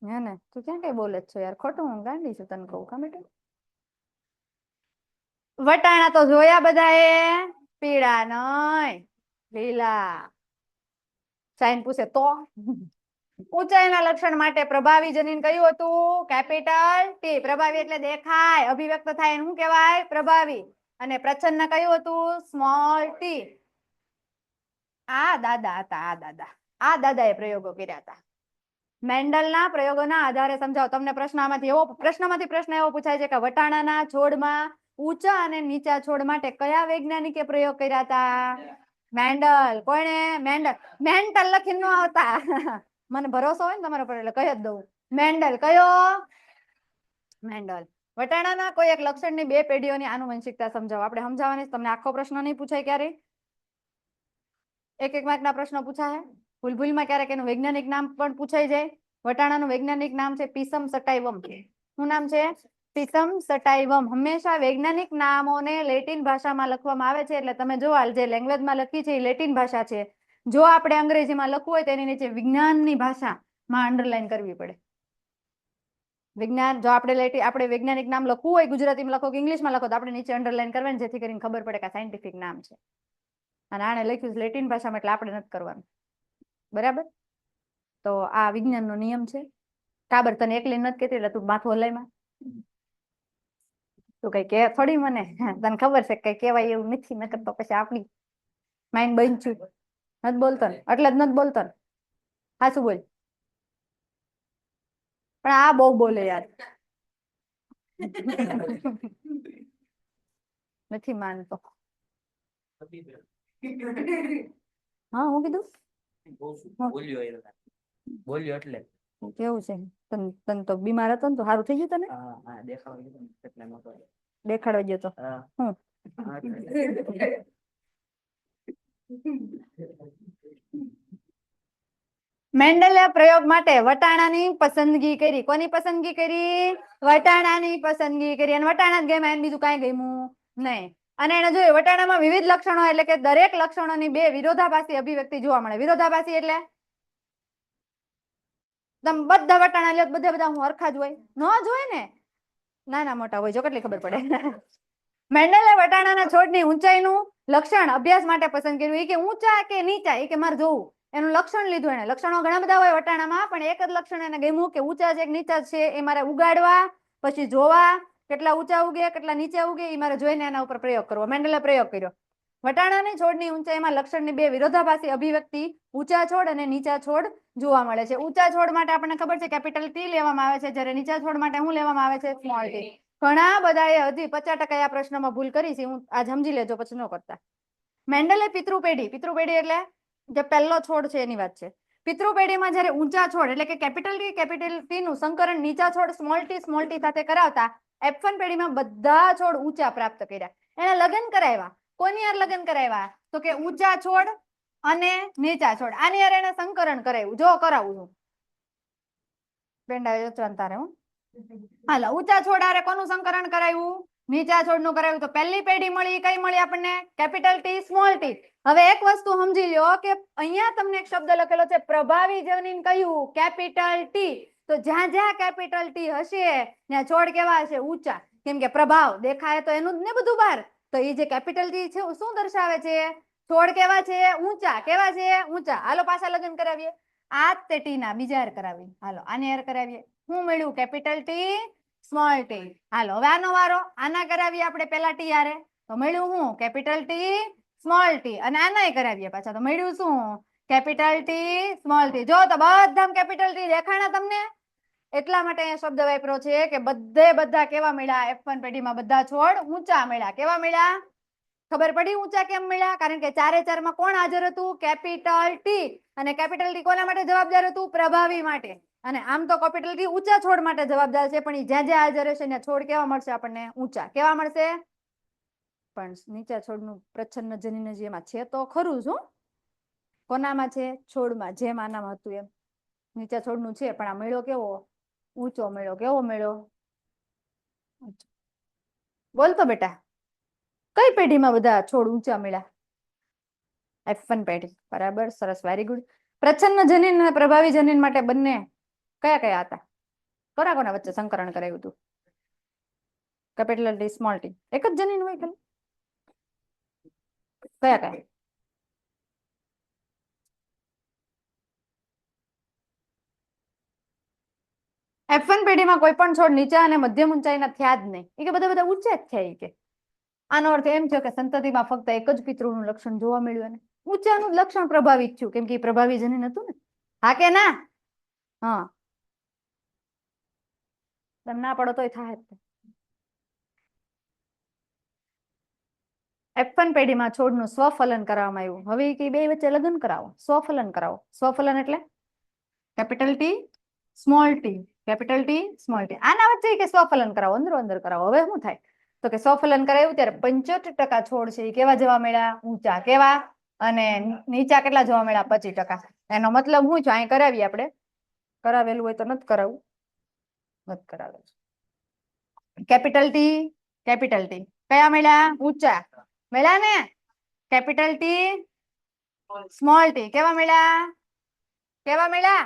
હે ને, તું ક્યાં કઈ બોલે છો યાર? ખોટું હું ગાંડી છું તને કહું કા બેટા? વટાણા તો જોયા બધાએ, પીળા નઈ લીલા. સાઈન પૂછે તો ઊંચાઈના લક્ષણ માટે પ્રભાવી જનીન કયું હતું? Capital T. પ્રભાવી એટલે દેખાય, અભિવ્યક્ત થાય એને શું કહેવાય? પ્રભાવી. અને પ્રચ્છન્ન કયું હતું? Small T. આ દાદા હતા, આ દાદાએ પ્રયોગો કર્યા હતા. મેન્ડલના પ્રયોગોના આધારે સમજાવો. તમને પ્રશ્નમાંથી પ્રશ્ન એવો પૂછાય છે કે વટાણાના છોડમાં ઊંચા અને નીચા છોડ માટે કયા વૈજ્ઞાનિકે પ્રયોગ કર્યા હતા? મેન્ડલ. કોણે? મેન્ડલ. મેન્ટલ લખીને ન આવતા. મને ભરોસો હોય ને તમારા પર એટલે કહી જ દઉં. મેન્ડલ. કયો? મેન્ડલ. વટાણાના કોઈ એક લક્ષણની બે પેઢીઓની આનુવંશિકતા સમજાવો. આપણે સમજાવવાની, તમને આખો પ્રશ્ન નહીં પૂછાય ક્યારે. એક એક માર્કના પ્રશ્નો પૂછાય. ભૂલમાં ક્યારેક એનું વૈજ્ઞાનિક નામ પણ પૂછાઈ જાય. વટાણાનું વૈજ્ઞાનિક નામ છે પિસમ સટાઇવમ. શું નામ છે? પિસમ સટાઇવમ. હંમેશા વૈજ્ઞાનિક નામોને લેટિન ભાષામાં લખવામાં આવે છે. એટલે તમે જો જે લેંગ્વેજમાં લખી છે એ લેટિન ભાષા છે. જો આપણે અંગ્રેજીમાં લખવું હોય તેની નીચે વિજ્ઞાનની ભાષામાં અંડરલાઈન કરવી પડે. વિજ્ઞાન, જો આપણે વૈજ્ઞાનિક નામ લખવું હોય, ગુજરાતીમાં લખો કે ઇંગ્લિશમાં લખો, તો આપણે નીચે અંડરલાઈન કરવાની, જેથી કરીને ખબર પડે કે સાયન્ટિફિક નામ છે. અને આને લખ્યું લેટિન ભાષામાં એટલે આપણે નથી કરવાનું. બરાબર? તો આ વિજ્ઞાનનો નિયમ છે. કાબર તને એકલી નથી કહેતી એટલે તું માથું હલાયમાં. તું કઈ કે થોડી મને, તને ખબર છે કઈ કહેવાય એવું નથી, નકર તો પછી આપણી માઇન્ડ બંધ છું. નથી બોલતો ને એટલે જ નથી બોલતો ને. હા શું બોલ? પણ આ બહુ બોલે યાર. નથી માનતો. હા હું કીધું? બોલ્યો એટલે કેવું છે? તને તો બીમાર હતો ને તો સારું થઈ ગયું તને? દેખાડવા ગયો તો હું મેન્ડલે પ્રયોગ માટે વટાણાની પસંદગી કરી. કોની પસંદગી કરી? વટાણાની પસંદગી કરી. અને વટાણા જ ગમ્યા, એને બીજું કાંઈ ગમ્યું નહીં. અને એને જોયું વટાણામાં વિવિધ લક્ષણો, એટલે કે દરેક લક્ષણોની બે વિરોધાભાસી અભિવ્યક્તિ જોવા મળે. વિરોધાભાસી એટલે તમે બધા વટાણા લ્યો, બધા હું હરખા જ હોય? ન જ હોય ને, નાના મોટા હોય. જો કેટલી ખબર પડે. મેન્ડલે વટાણાના છોડની ઊંચાઈનું લક્ષણ અભ્યાસ માટે પસંદ કર્યું. એ કે ઊંચા કે નીચા, એ કે મારે જોવું. એનું લક્ષણ લીધું એને. લક્ષણો ઘણા બધા હોય વટાણામાં, પણ એક જ લક્ષણ એને ગમ્યું કે ઊંચા છે કે નીચા છે એ મારે ઉગાડવા, પછી જોવા કેટલા ઊંચા ઉગે કેટલા નીચા ઉગે એ મારે જોઈને એના ઉપર પ્રયોગ કરવો. મેન્ડલે પ્રયોગ કર્યો. વટાણાની છોડની ઊંચાઈમાં લક્ષણની બે વિરોધાભાસી અભિવ્યક્તિ ઊંચા છોડ અને નીચા છોડ જોવા મળે છે. ઊંચા છોડ માટે આપણને ખબર છે કેપિટલ ટી લેવામાં આવે છે, જ્યારે નીચા છોડ માટે શું લેવામાં આવે છે? Small T. ઘણા બધાએ હજી 50% આ પ્રશ્નમાં ભૂલ કરી છે. હું આ સમજી લેજો, પછી ન કરતા. મેન્ડલે પિતૃપેઢી એટલે જે પહેલો છોડ છે એની વાત છે. પિતૃપેઢીમાં જ્યારે ઊંચા છોડ એટલે કે કેપિટલ ટી નું સંકરણ નીચા છોડ સ્મોલ ટી સાથે કરાવતા F1 પેઢીમાં બધા છોડ ઊંચા પ્રાપ્ત કર્યા. એને લગ્ન કરાવ્યા. કોની યાર લગ્ન કરાવ્યા? તો કે ઊંચા છોડ અને નીચા છોડ. આની યાર એને સંકરણ કરાવ્યું. જો કરાવું છું પેંડા તારે હું હાલો. ઊંચા છોડ આરે કોનું સંકરણ કરાવ્યું? નીચા છોડનું કરાવ્યું. તો પહેલી પેઢી મળી, કઈ મળી આપણને? Capital T small T. હવે એક વસ્તુ સમજી લો કે અહીંયા તમને એક શબ્દ લખેલો છે પ્રભાવી જનીન કયું? Capital T. તો જ્યાં જ્યાં કેપિટલ ટી હશે ત્યાં છોડ કેવા હશે? ઊંચા. કેમ કે પ્રભાવ દેખાય તો એનું જ ને બધું બહાર. તો એ જે કેપિટલ ટી છે શું દર્શાવે છે? છોડ કેવા છે? ઊંચા. કેવા છે? ઊંચા. હાલો પાછા લગ્ન કરાવીએ. આ તે ટી ના બીજા હારે કરાવીએ. હાલો આને હારે કરાવીએ. શું મળ્યું? Capital T small T. હાલો હવે આનો વારો. આના કરાવીએ આપણે પેલા ટી હારે, તો મળ્યું શું? Capital T small T. અને આનાય કરાવીએ પાછા, તો મળ્યું શું? Capital T small T. જો તો બધા કેપિટલ ટી દેખાણા તમને? એટલા માટે અહીંયા શબ્દ વાપર્યો છે કે બધા કેવા મળ્યા? F1 પેઢીમાં બધા છોડ ઊંચા મળ્યા. કેવા મળ્યા? ખબર પડી ઊંચા કેમ મળ્યા? કારણ કે ચારે ચારમાં કોણ હાજર હતું? Capital T. અને કેપિટલ ટી કોના માટે જવાબદાર હતું? પ્રભાવી માટે. અને આમ તો કેપિટલ ટી ઊંચા છોડ માટે જવાબદાર છે, પણ જ્યાં જ્યાં હાજર હશે ત્યાં છોડ કેવા મળશે આપણને? ઊંચા. કેવા મળશે? પણ નીચા છોડનું પ્રચ્છન્ન જનીન જ એમાં છે તો ખરું જ. કોનામાં છે? છોડમાં. જેમ આનામાં હતું એમ નીચા છોડનું છે, પણ આ મેળો કેવો ઊંચો મેળો. કેવો મેળો? બોલતો બેટા, કઈ પેઢીમાં બધા છોડ ઊંચા મળ્યા? F1 પેઢી. બરાબર, સરસ, વેરી ગુડ. પ્રચ્છન્ન જનીન અને પ્રભાવી જનીન માટે બંને કયા કયા હતા? કોના વચ્ચે સંકરણ કરાયું હતું? Capital T, small T. એક જ જનીન હોય કે કયા કયા? F1 પેઢીમાં કોઈ પણ છોડ નીચા અને મધ્યમ ઊંચાઈના થયા જ નહીં. એ કે બધા ઊંચા જ થયા. કે આનો અર્થ એમ થયો કે સંતતિમાં ફક્ત એક જ પિતૃનું લક્ષણ જોવા મળ્યું અને ઊંચાનું લક્ષણ પ્રભાવિત થયું, કેમ કે પ્રભાવી જનીન હતું ને. હા કે ના? હા, તમે ના પડો તોય થાય. F1 પેઢીમાં છોડનું સ્વફલન કરવામાં આવ્યું. હવે કે બે વચ્ચે લગ્ન કરાવો, સ્વફલન કરાવો. સ્વફલન એટલે capital T, small T. Capital T, small T. આના વચ્ચે કે સ્વફલન કરાવો, અંદરો અંદર કરાવો. હવે શું થાય? તો કે સ્વફલન કરાયું ત્યારે 75% છોડ છે એ કેવા જવા મળ્યા? ઊંચા. કેવા? અને નીચા કેટલા જોવા મળ્યા? 25%. એનો મતલબ શું છે? અહીં કરાવીએ આપણે. કરાવેલું હોય તો નથી કરાવવું. નથી કરાવેલું. કેપિટલ ટી, કેપિટલ ટી કયા મળ્યા? ઊંચા મળ્યા ને. કેપિટલ ટી, સ્મોલ ટી કેવા મળ્યા? કેવા મળ્યા?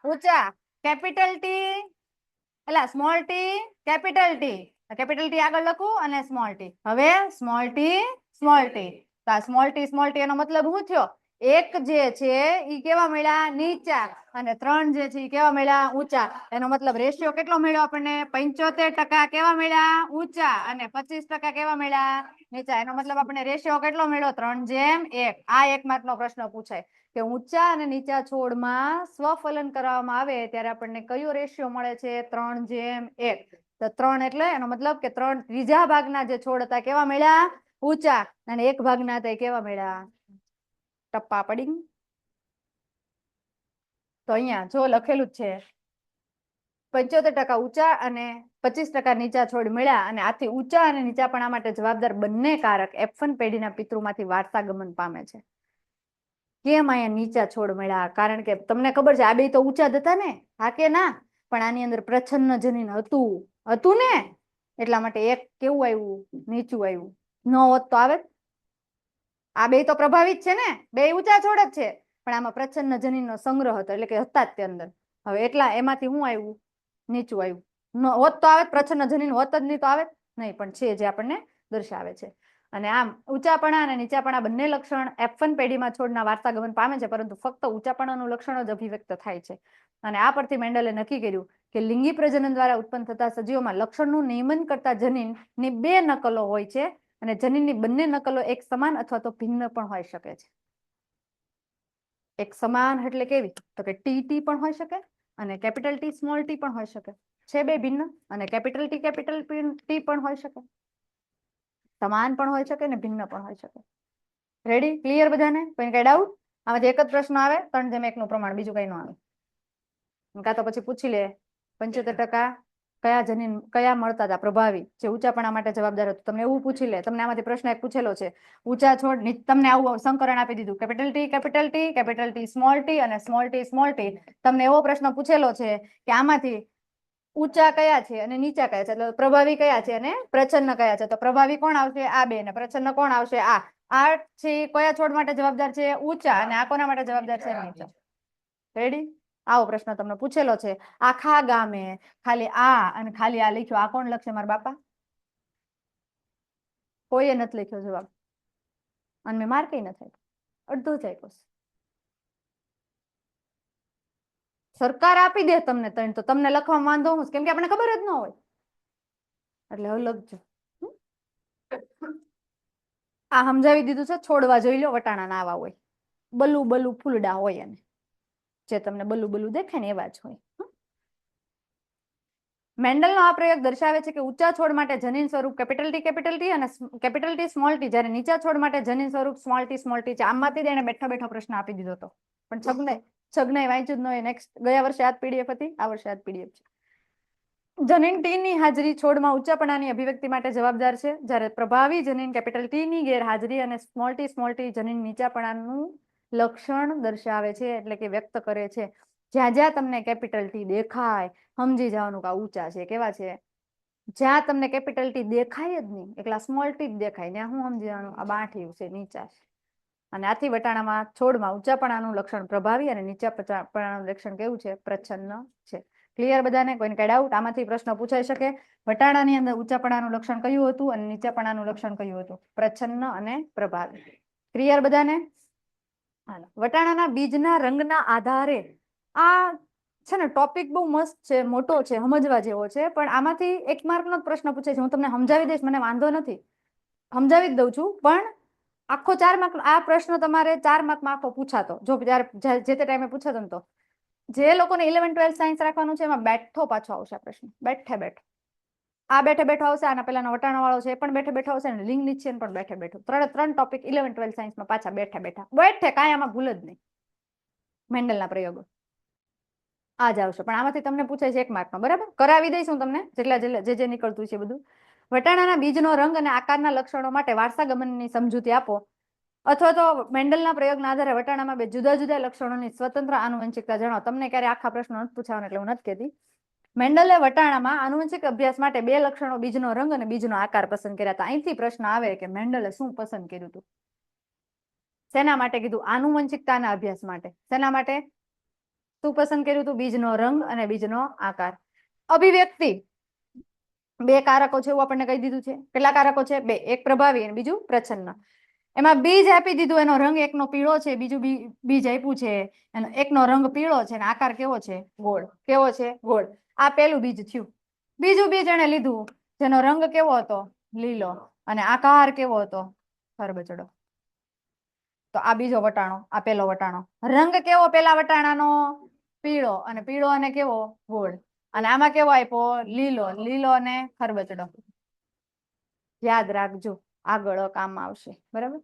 ઊંચા. કેપિટલ ટી એટલે small T, capital T. Capital T આગળ લખું અને સ્મોલ ટી. હવે સ્મોલ ટી, સ્મોલ ટી. તો આ સ્મોલ ટી એનો મતલબ શું થયો? એક જે છે ઈ કેવા મળ્યા? નીચા. અને 3 જે છે ઈ કેવા મળ્યા? ઊંચા. એનો મતલબ રેશિયો કેટલો મળ્યો આપણને? 75% કેવા મળ્યા? ઊંચા. અને 25% કેવા મળ્યા? નીચા. એનો મતલબ આપણને રેશિયો કેટલો મળ્યો? 3:1. આ એક માર્કનો પ્રશ્ન પૂછાય કે ઊંચા અને નીચા છોડમાં સ્વફલન કરવામાં આવે ત્યારે આપણને કયો રેશિયો મળે છે? 3:1. તો 3 એટલે એનો મતલબ કે 3 ત્રીજા ભાગના જે છોડ હતા કેવા મળ્યા? ઊંચા. અને 1 ભાગના હતા કેવા મળ્યા? ટપ્પા પડી. તો અહીંયા જો લખેલું છે 75% ઊંચા અને 25% નીચા છોડ મળ્યા. અને આથી ઊંચા અને નીચાપણા માટે જવાબદાર બંને કારક F1 પેઢીના પિતૃમાંથી વારસાગમન પામે છે. કેમ અહીંયા નીચા છોડ મળ્યા? કારણ કે તમને ખબર છે આ બે તો ઊંચા જ હતા ને. હા કે ના? પણ આની અંદર પ્રચ્છન્ન જનીન હતું ને, એટલા માટે એક કેવું આવ્યું? નીચું આવ્યું. ન હોત તો આવે. આ બે તો પ્રભાવિત છે ને, બે ઊંચા છોડ જ છે, પણ આમાં પ્રચ્છન્ન જનીનનો સંગ્રહ હતો, એટલે કે હતા જ તે અંદર. હવે એટલા એમાંથી શું આવ્યું? નીચું આવ્યું. ન હોત તો આવે, પ્રચ્છન્ન જનીન હોત જ નહીં તો આવે નહીં, પણ છે જે આપણને દર્શાવે છે. અને આમ ઊંચાપણા અને નીચાપણા બંને લક્ષણ F1 પેઢીમાં છોડના વારસાગમન પામે છે, પરંતુ ફક્ત ઊંચાપણાનું લક્ષણ જ અભિવ્યક્ત થાય છે. અને આ પરથી મેન્ડલે નક્કી કર્યું કે લિંગી પ્રજનન દ્વારા ઉત્પન્ન થતા સજીવોમાં લક્ષણનું નિયમન કરતા જનીનની 2 નકલો હોય છે, અને જનીનની બંને નકલો એક સમાન અથવા તો ભિન્ન પણ હોઈ શકે છે. એક સમાન એટલે કેવી? તો કે ટી પણ હોઈ શકે અને કેપિટલ ટી, સ્મોલ ટી પણ હોઈ શકે. છે બે ભિન્ન. અને કેપિટલ ટી, કેપિટલ ટી પણ હોઈ શકે. સમાન પણ હોઈ શકે ને ભિન્ન પણ હોઈ શકે. રેડી? ક્લિયર બધાને? કોઈ કઈ ડાઉટ? આમાંથી એક જ પ્રશ્ન આવે 3:1 નું પ્રમાણ, બીજું કઈ ન આવે. કાં તો પછી પૂછી લે 75% કયા જનીન કયા મળતા હતા પ્રભાવી, જે ઊંચાપણા માટે જવાબદાર હતું. તમને એવું પૂછી લે. તમને આમાંથી પ્રશ્ન એક પૂછેલો છે, ઊંચા છોડ તમને આવું સંકરણ આપી દીધું, capital T, capital T, capital T, small T અને સ્મોલ ટી, સ્મોલ ટી. તમને એવો પ્રશ્ન પૂછેલો છે કે આમાંથી ઊંચા કયા છે અને નીચા કયા છે, એટલે પ્રભાવી કયા છે અને પ્રચ્છન્ન કયા છે. તો પ્રભાવી કોણ આવશે? આ બે. ને પ્રચ્છન્ન કોણ આવશે? આ છે કયા છોડ માટે જવાબદાર છે? ઊંચા. અને આ કોના માટે જવાબદાર છે? નીચા. રેડી? આવો પ્રશ્ન તમને પૂછેલો છે. આખા ગામે ખાલી આ અને ખાલી આ લખ્યો, આ કોણ લખશે મારા બાપા? કોઈએ નથી લખ્યો જવાબ, અને મેં માર્ક નથી આપ્યો, અડધો જ આપ્યો. સરકાર આપી દે તમને 3, તો તમને લખવામાં વાંધો હું? કેમ કે આપણને ખબર જ ન હોય. એટલે હવે લખજો. આ સમજાવી દીધું છે. છોડવા જોઈ લો, વટાણા ના આવા હોય, બલુ બલુ ફૂલડા હોય, અને જે તમને બલુ બલુ દેખાય ને એવા જ હોય. મેન્ડલનો આ પ્રયોગ દર્શાવે છે કે ઊંચા છોડ માટે જનીન સ્વરૂપ કેપિટલ ટી અને કેપિટલ ટી સ્મોલ ટી, જ્યારે નીચા છોડ માટે જનીન સ્વરૂપ સ્મોલ ટી છે. આમાંથી જ એને બેઠો પ્રશ્ન આપી દીધો હતો, પણ છગને વાંચ્યું જ ન હોય. નેક્સ્ટ ગયા વર્ષે આ પીડીએફ હતી, આ વર્ષે આ પીડીએફ છે. જનીન ટી ની હાજરી છોડમાં ઊંચાપણાની અભિવ્યક્તિ માટે જવાબદાર છે, જ્યારે પ્રભાવી જનીન કેપિટલ ટી ની ગેરહાજરી અને સ્મોલ ટી જનીન નીચાપણાનું લક્ષણ દર્શાવે છે, એટલે કે વ્યક્ત કરે છે. જ્યાં જ્યાં તમને કેપિટલ ટી દેખાય સમજી જવાનું કે ઊંચા છે, કેવા છે. જ્યાં તમને કેપિટલ ટી દેખાય જ નહીં, એકલા સ્મોલ ટી જ દેખાય, ત્યાં હું સમજી જવાનું આ બાઠિયું છે, નીચા છે. અને આથી વટાણામાં છોડમાં ઊંચાપણાનું લક્ષણ પ્રભાવી અને નીચાપણાનું લક્ષણ કેવું છે, પ્રચ્છન્ન છે. ક્લિયર બધાને? કોઈને કઈ ડાઉટ? આમાંથી પ્રશ્ન પૂછાઈ શકે. વટાણાની અંદર ઊંચાપણાનું લક્ષણ કયું હતું અને નીચાપણાનું લક્ષણ કયું હતું? પ્રચ્છન્ન અને પ્રભાવી. ક્લિયર બધાને? હાલો, વટાણાના બીજના રંગના આધારે આ છે ને ટોપિક બહુ મસ્ત છે, મોટો છે, સમજવા જેવો છે, પણ આમાંથી 1 માર્કનો જ પ્રશ્ન પૂછે છે. હું તમને સમજાવી દઈશ, મને વાંધો નથી, સમજાવી જ દઉં છું, પણ આખો 4 માર્ક આ પ્રશ્ન તમારે 4 માર્કમાં આખો પૂછાતો, જો જે તે ટાઈમે પૂછાતો ને તો. જે લોકોને 11 12 સાયન્સ રાખવાનું છે એમાં બેઠો પાછો આવશે પ્રશ્ન, બેઠે બેઠો. આ બેઠે બેઠો આવશે, આના પહેલાનો વટાણા વાળો છે એ પણ બેઠે બેઠો આવશે, અને લિંગ નીચે પણ બેઠે બેઠો. ત્રણ ટોપિક 11 12 સાયન્સમાં પાછા બેઠા બેઠે, કાંઈ આમાં ભૂલ જ નહીં. મેન્ડલના પ્રયોગો આ જ આવશે, પણ આમાંથી તમને પૂછાય છે 1 માર્કનો. બરાબર, કરાવી દઈશ હું તમને જે નીકળતું છે બધું. વટાણાના બીજનો રંગ અને આકારના લક્ષણો માટે વારસાગમનની સમજૂતી આપો, અથવા તો મેન્ડલના પ્રયોગના આધારે વટાણામાં 2 જુદા જુદા લક્ષણોની સ્વતંત્ર આનુવંશિકતા જણાવો. તમને ક્યારે આખા પ્રશ્નો નથી પૂછાવાના એટલે હું નથી કહેતી. મેન્ડલે વટાણામાં આનુવંશિક અભ્યાસ માટે 2 લક્ષણો, બીજનો રંગ અને બીજનો આકાર પસંદ કર્યા હતા. અહીંથી પ્રશ્ન આવે કે મેન્ડલે શું પસંદ કર્યું હતું? શેના માટે કીધું? આનુવંશિકતાના અભ્યાસ માટે. શેના માટે શું પસંદ કર્યું હતું? બીજનો રંગ અને બીજનો આકાર. અભિવ્યક્તિ 2 કારકો છે એવું આપણને કહી દીધું છે. કેટલા કારકો છે? 2. એક પ્રભાવી અને બીજું પ્રચ્છન્ન. એમાં બીજ આપી દીધું, એનો રંગ એકનો પીળો છે, બીજું બીજ આપ્યું છે, એનો એકનો રંગ પીળો છે અને આકાર કેવો છે? ગોળ. કેવો છે? ગોળ. આ પેલું બીજ થયું. બીજું બીજ એને લીધું જેનો રંગ કેવો હતો? લીલો, અને આકાર કેવો હતો? ખરબચડો. તો આ બીજો વટાણો, આ પેલો વટાણો. રંગ કેવો પેલા વટાણાનો? પીળો, અને પીળો અને કેવો? ગોળ. અને આમાં કેવો આપ્યો? લીલો, લીલો અને ખરબચડો. યાદ રાખજો, આગળ કામ આવશે. બરાબર.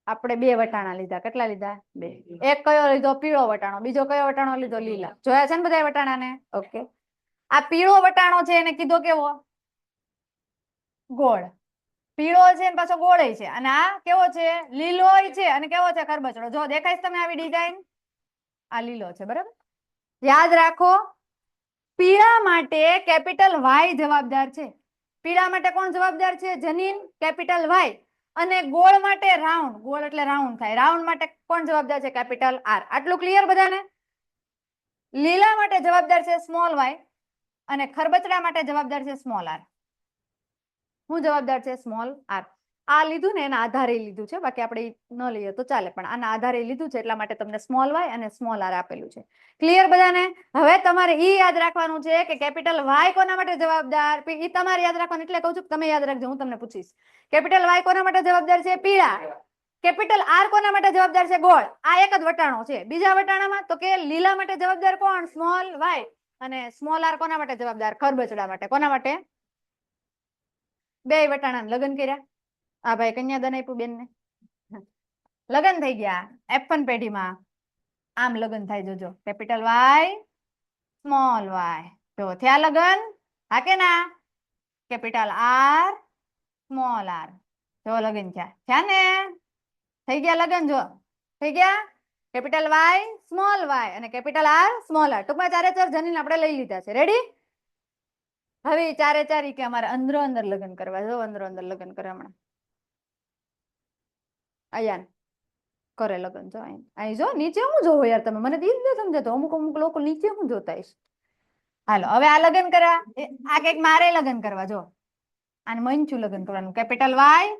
આપણે 2 વટાણા લીધા. કેટલા લીધા? 2. એક કયો લીધો? પીળો વટાણો. બીજો કયો વટાણો લીધો? લીલા. જોયા છે ને બધા વટાણાને? ઓકે. આ પીળો વટાણો છે એને કીધો કેવો? ગોળ. પીળો છે ને પાછો ગોળ છે, અને આ કેવો છે? લીલો છે, અને કેવો છે? ખરબચડો. જો દેખાય છે તમને આવી ડિઝાઇન? આ લીલો છે. બરાબર. યાદ રાખો, પીળા માટે કેપિટલ વાય જવાબદાર છે. પીળા માટે કોણ જવાબદાર છે? જનીન કેપિટલ વાય. અને ગોળ માટે રાઉન્ડ, ગોળ એટલે રાઉન્ડ થાય, રાઉન્ડ માટે કોણ જવાબદાર છે? Capital R. આટલું ક્લિયર બધાને? લીલા માટે જવાબદાર છે સ્મોલ વાય, અને ખરબચડા માટે જવાબદાર છે સ્મોલ આર. હું જવાબદાર છે? Small R. આ લીધું ને એના આધારે લીધું છે, બાકી આપણે ન લઈએ તો ચાલે, પણ આના આધારે લીધું છે એટલા માટે તમને સ્મોલ વાય અને સ્મોલ આર આપેલું છે. ક્લિયર બધાને? હવે તમારે ઈ યાદ રાખવાનું છે કે કેપિટલ વાય કોના માટે જવાબદાર? ઈ તમારે યાદ રાખવાનું, એટલે કહું છું તમે યાદ રાખજો, હું તમને પૂછીશ. કેપિટલ વાય કોના માટે જવાબદાર છે? પીળા. કેપિટલ આર કોના માટે જવાબદાર છે? ગોળ. આ એક જ વટાણો છે. બીજા વટાણામાં તો કે લીલા માટે જવાબદાર કોણ? Small Y. અને સ્મોલ આર કોના માટે જવાબદાર? ખરબચડા માટે. કોના માટે? 2 વટાણા લગ્ન કર્યા. આ ભાઈ કન્યાદાન આપ્યું બેનને, લગ્ન થઈ ગયા. F1 પેઢીમાં આમ લગ્ન થાય. જોજો, કેપિટલ વાય સ્મોલ વાય. જો થયા લગ્ન? હા કે ના? Capital R small R. જો લગ્ન થયા ને? થઈ ગયા લગ્ન? જો થઈ ગયા. કેપિટલ વાય સ્મોલ વાય અને કેપિટલ આર સ્મોલ આર. ટૂંકમાં 4 જનીન આપણે લઈ લીધા છે. રેડી? હવે 4 કે અમારે અંદરો અંદર લગ્ન કરવા. જો અંદરો અંદર લગ્ન કરે હમણાં. અયાન કરે લગ્ન. જો અહીં જો નીચે હું જોવો યાર તમે? મને ઈ જ ન સમજાતો. અમુક લોકો નીચે હું જોતા હશે. હાલો, હવે આ લગ્ન કર્યા. આ કઈક મારે લગ્ન કરવા. જો આને મંચું લગ્ન કરવાનું. Capital Y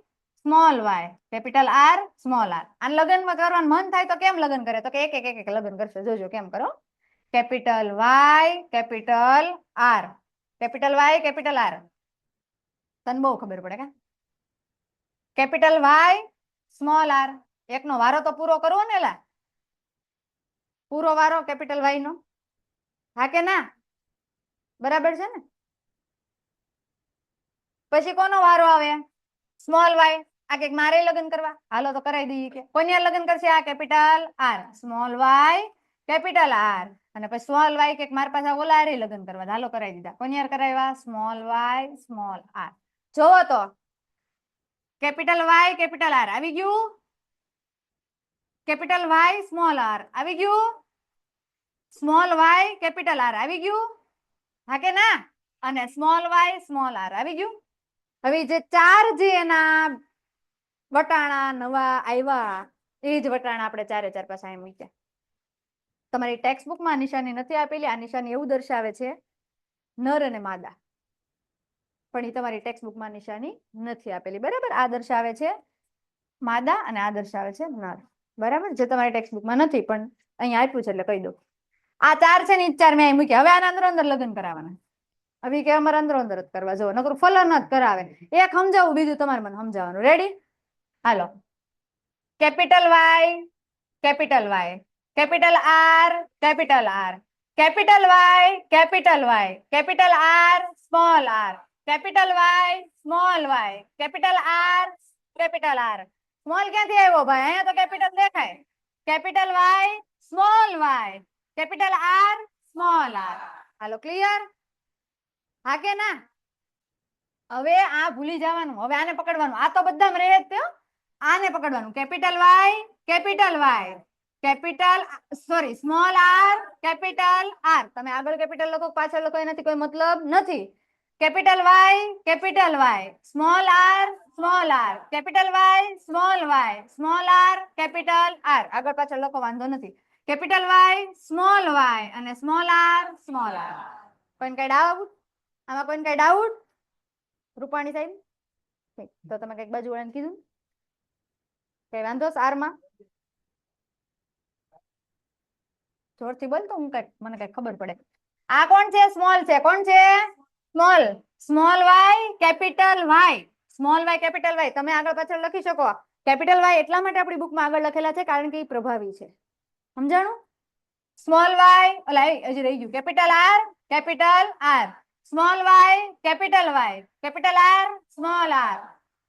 small Y, capital R small R. આને લગ્નમાં કરવાનું મન થાય તો કેમ લગ્ન કરે? તો કે એક લગ્ન કરશે. જોજો કેમ કરો. Capital Y capital R, capital Y capital R. તને બહુ ખબર પડે કે? Capital Y small R. એકનો વારો તો પૂરો કરવો ને લા. પૂરો વારો કેપિટલ વાય નો. હા કે ના? બરાબર છે ને? પછી કોનો વારો આવે? Small Y. આ કે મારે લગ્ન કરવા, હાલો તો કરાવી દઈએ કે કોની હારે લગ્ન કરશે? આ capital R, small Y capital R, અને પછી સ્મોલ વાય કે મારી પાસે ઓલા હારે લગ્ન કરવા, હાલો કરાવી દીધા. કોની હારે કરાવ્યા? Small Y small R. જોવો તો કેપિટલ વાય કેપિટલ આર આવી ગયું, કેપિટલ વાય સ્મોલ આર આવી ગયું, સ્મોલ વાય કેપિટલ આર આવી ગયું, હા કે ના? અને સ્મોલ વાય સ્મોલ આર આવી ગયું. હવે જે ચાર જે એના વટાણા નવા આવ્યા એ જ વટાણા આપણે ચારે ચાર પાસે અહીં મૂક્યા. તમારી ટેક્સ્ટ બુકમાં નિશાની નથી આપેલી. આ નિશાની એવું દર્શાવે છે નર અને માદા, પણ એ તમારી ટેક્સ્ટ બુકમાં નિશાની નથી આપેલી. બરાબર, આ દર્શાવે છે માદા અને આ દર્શાવે છે નર. બરાબર, જે તમારી ટેક્સ્ટ બુકમાં નથી પણ અહીંયા આપ્યું છે એટલે કહી દઉં. આ ચાર છે ને ઈ ચાર મેં અહીં મૂક્યા. હવે આના અંદર અંદર લગ્ન કરાવવાના. હવે કે અમારે અંદર અંદર જ કરવા, જો નકરું ફલન જ કરાવે. એક સમજાવું, બીજું તમારે મને સમજાવવાનું. રેડી? હાલો. Capital Y capital Y, capital R capital R, capital Y capital Y, capital R small R, capital Y small Y, capital R capital R. Small ક્યાંથી આવ્યો ભાઈ? અહીંયા તો કેપિટલ દેખાય. Capital Y small Y, capital R small R. હાલો clear? હા કે ના? હવે આ ભૂલી જવાનું, હવે આને પકડવાનું. આ તો બધામાં રહે જ તે. આને પકડવાનું. Capital Y capital Y, capital sorry small R capital R. તમે આગળ કેપિટલ લખો પાછળ લખો એનાથી કોઈ મતલબ નથી. Capital Y capital Y, small R small R, capital Y small Y, small R capital R. આગળ પાછળ લખો વાંધો નથી. કેપિટલ વાય સ્મોલ વાય અને સ્મોલ આર સ્મોલ આર. કોઈ કઈ ડાઉટ? આમાં કોઈ કઈ ડાઉટ? રૂપાણી સાહેબ તો તમે કઈક બાજુ વાળાને કીધું કઈ વાંધો સારમાં? જોરથી બોલ તો હું કઈક મને કઈ ખબર પડે. આ કોણ છે? સ્મોલ છે. કોણ છે? Small. Small Y capital Y, small Y capital Y. તમે આગળ પાછળ લખી શકો. કેપિટલ વાય એટલા માટે આપણી બુકમાં આગળ લખેલા છે કારણ કે એ પ્રભાવી છે. સમજાણું? સ્મોલ વાય ઓલા હજી રહી ગયું. Capital R capital R, small Y capital Y, capital R small R,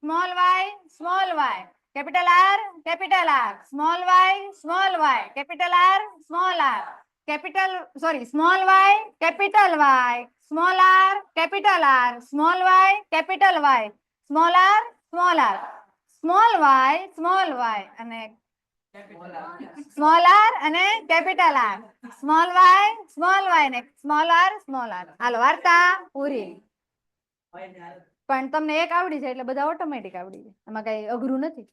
small Y small Y, capital R capital R, small Y small Y, capital R small R, capital sorry small Y capital Y, small R capital R, small Y capital Y, small R small R, small Y અને small R અને capital R, small Y ને small R small R. હાલો વાર્તા પૂરી. પણ તમને એક આવડી જાય એટલે બધા ઓટોમેટિક આવડી જાય, એમાં કઈ અઘરું નથી.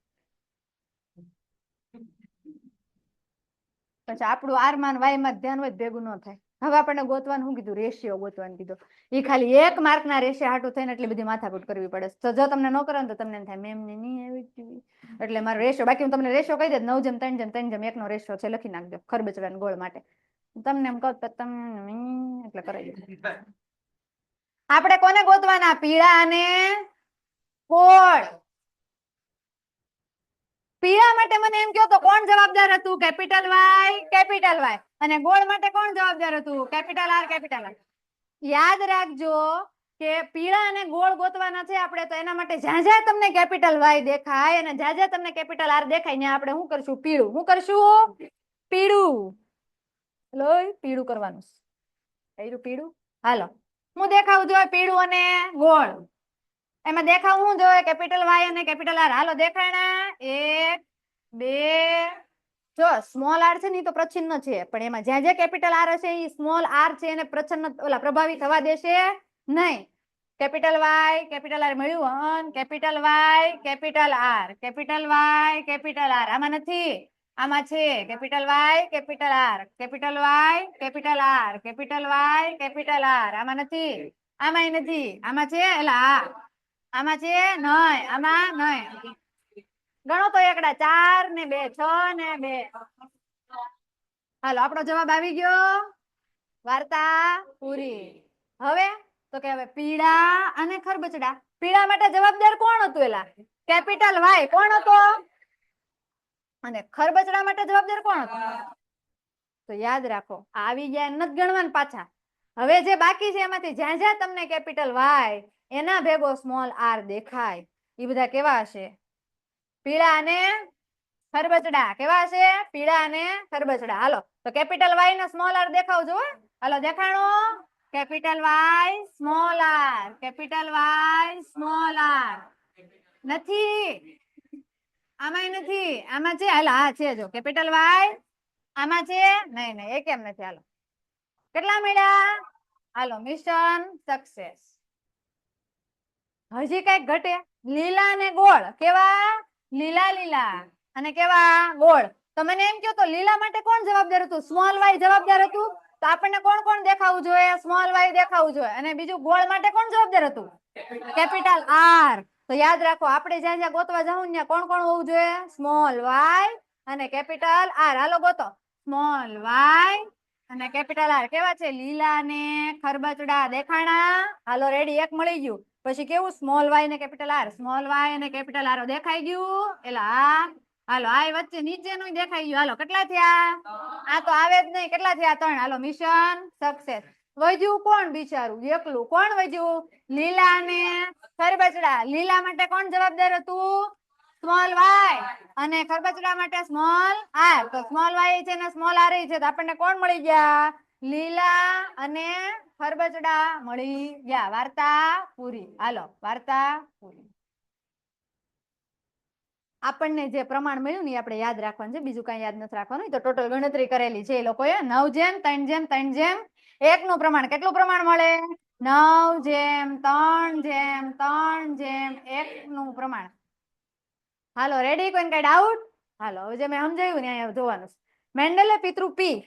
પછી આપણું આર માં વાય માં ધ્યાન હોય ભેગું ન થાય. હવે આપણને ગોતવાનું શું કીધું? રેશિયો ગોતવાનું કીધું. એ ખાલી એક માર્ક ના રેશિયો હાટું થઈને એટલી બધી માથાકૂટ કરવી પડે. તો જો તમને ન કરો ને તો તમને એમ થાય મેમ ને નહીં આવી એટલે મારો રેશિયો, બાકી હું તમને રેશિયો કહી દે 9:3:3:1 નો રેશિયો છે, લખી નાખજો ખરબચડાના ગોળ માટે. તમને એમ કહું તો તમને એટલે કરાવી દો. આપણે કોને ગોતવાના? પીળા અને ગોળ. પીળા માટે મને એમ કહો તો કોણ જવાબદાર હતું? Capital Y capital Y. અને ગોળ માટે કોણ જવાબદાર હતું? Capital R capital R. યાદ રાખજો કે પીળા અને ગોળ ગોતવાના છે આપણે, તો એના માટે જ્યાં જ્યાં તમને કેપિટલ વાય દેખાય અને જ્યાં જ્યાં તમને કેપિટલ આર દેખાય ને આપણે શું કરશું? પીળું. શું કરશું? પીળું. લોય પીળું કરવાનું. પીળું. હાલો હું દેખાવું જોઈએ? પીળું અને ગોળ. એમાં દેખાવ શું જોઈએ? કેપિટલ વાય અને કેપિટલ આર. હાલો દેખાણા? 1 2. જો સ્મોલ આર છે ને તો પ્રચ્છિન્ન છે, પણ એમાં જ્યાં જ્યાં કેપિટલ આર હશે એ સ્મોલ આર છે એને પ્રચ્છન્ન ઓલા પ્રભાવી થવા દેશે નહીં. કેપિટલ વાય કેપિટલ આર મળ્યું. Capital Y capital R, capital Y capital R. આમાં નથી, આમાં છે. Capital Y capital R, capital Y capital R, capital Y capital R. આમાં નથી, આમાંય નથી. આમાં છે એલા આમાં છે નહીં, આમાં નહીં. ગણો તો એકડા 4 ને 2 6 ને 2. હાલો આપણો જવાબ આવી ગયો. વાર્તા પૂરી. હવે તો કે હવે પીળા અને ખરબચડા. પીળા માટે જવાબદાર કોણ હતું? એલા કેપિટલ વાય. કોણ હતો? અને ખરબચડા માટે જવાબદાર કોણ હતું? તો યાદ રાખો આવી ગયા નથી ગણવાના પાછા. હવે જે બાકી છે એમાંથી જ્યાં જ્યાં તમને કેપિટલ વાય એના ભેગો સ્મોલ આર દેખાય એ બધા કેવા હશે? પીળા અને ખરબચડા કેવા છે? પીળા અને ખરબચડા. હાલો તો કેપિટલ વાય ને સ્મોલ આર દેખાવજો. હાલો દેખાણો. Capital Y small R, capital Y small R. નથી, આમાંય નથી. આમાં છે. હાલો હા છે, જો કેપિટલ વાય આમાં છે. નહીં નહીં એ કેમ નથી? હાલો કેટલા મળ્યા? હાલો મિશન સક્સેસ. હજી કઈક ઘટે? લીલા અને ગોળ કેવા? લીલા લીલા અને કેવા? ગોળ. તો મને એમ કહો તો લીલા માટે કોણ જવાબદાર હતું? સ્મોલ વાય જવાબદાર હતું. તો આપણને કોણ કોણ દેખાવું જોઈએ? સ્મોલ વાય દેખાવું જોઈએ. અને બીજું ગોળ માટે કોણ જવાબદાર હતું? Capital R. તો યાદ રાખો આપણે જ્યાં જ્યાં ગોતવા જાઉં ત્યાં કોણ કોણ હોવું જોઈએ? સ્મોલ વાય અને કેપિટલ આર. હાલો ગોતો. સ્મોલ વાય અને કેપિટલ આર કેવા છે? લીલા ને ખરબચડા દેખાણા. હાલો રેડી, એક મળી ગયું. પછી કેવું? સ્મોલ વાય ને કેપિટલ આર, સ્મોલ વાય અને કેપિટલ આર. દેખાઈ ગયું? એલા હાલો આ વચ્ચે નીચેનું દેખાઈ ગયું. હાલો કેટલા થયા? આ તો આવે જ નહીં. કેટલા થયા? 3. હાલો મિશન સક્સેસ. વધ્યું કોણ બિચારું? એકલું. કોણ વધ્યું? લીલા અને ખરબચડા. લીલા માટે કોણ જવાબદાર હતું? સ્મોલ વાય અને ખરબચડા માટે સ્મોલ આર. તો સ્મોલ વાય છે ને સ્મોલ આર છે. તો આપણને કોણ મળી ગયા? લીલા અને ખરબચડા મળી ગયા. વાર્તા પૂરી. હાલો વાર્તા પૂરી. આપણને જે પ્રમાણ મળ્યું ને આપણે યાદ રાખવાનું છે. બીજું કઈ યાદ નથી રાખવાનું. તો ટોટલ ગણતરી કરેલી છે એ લોકોએ 9:3:3:1 નું પ્રમાણ. કેટલું પ્રમાણ મળે? 9:3:3:1 નું પ્રમાણ. હાલો રેડી? કોઈ કઈ ડાઉટ? હાલો હવે જે મેં સમજાવ્યું ને અહીંયા જોવાનું. મેન્ડલે પિતૃ પી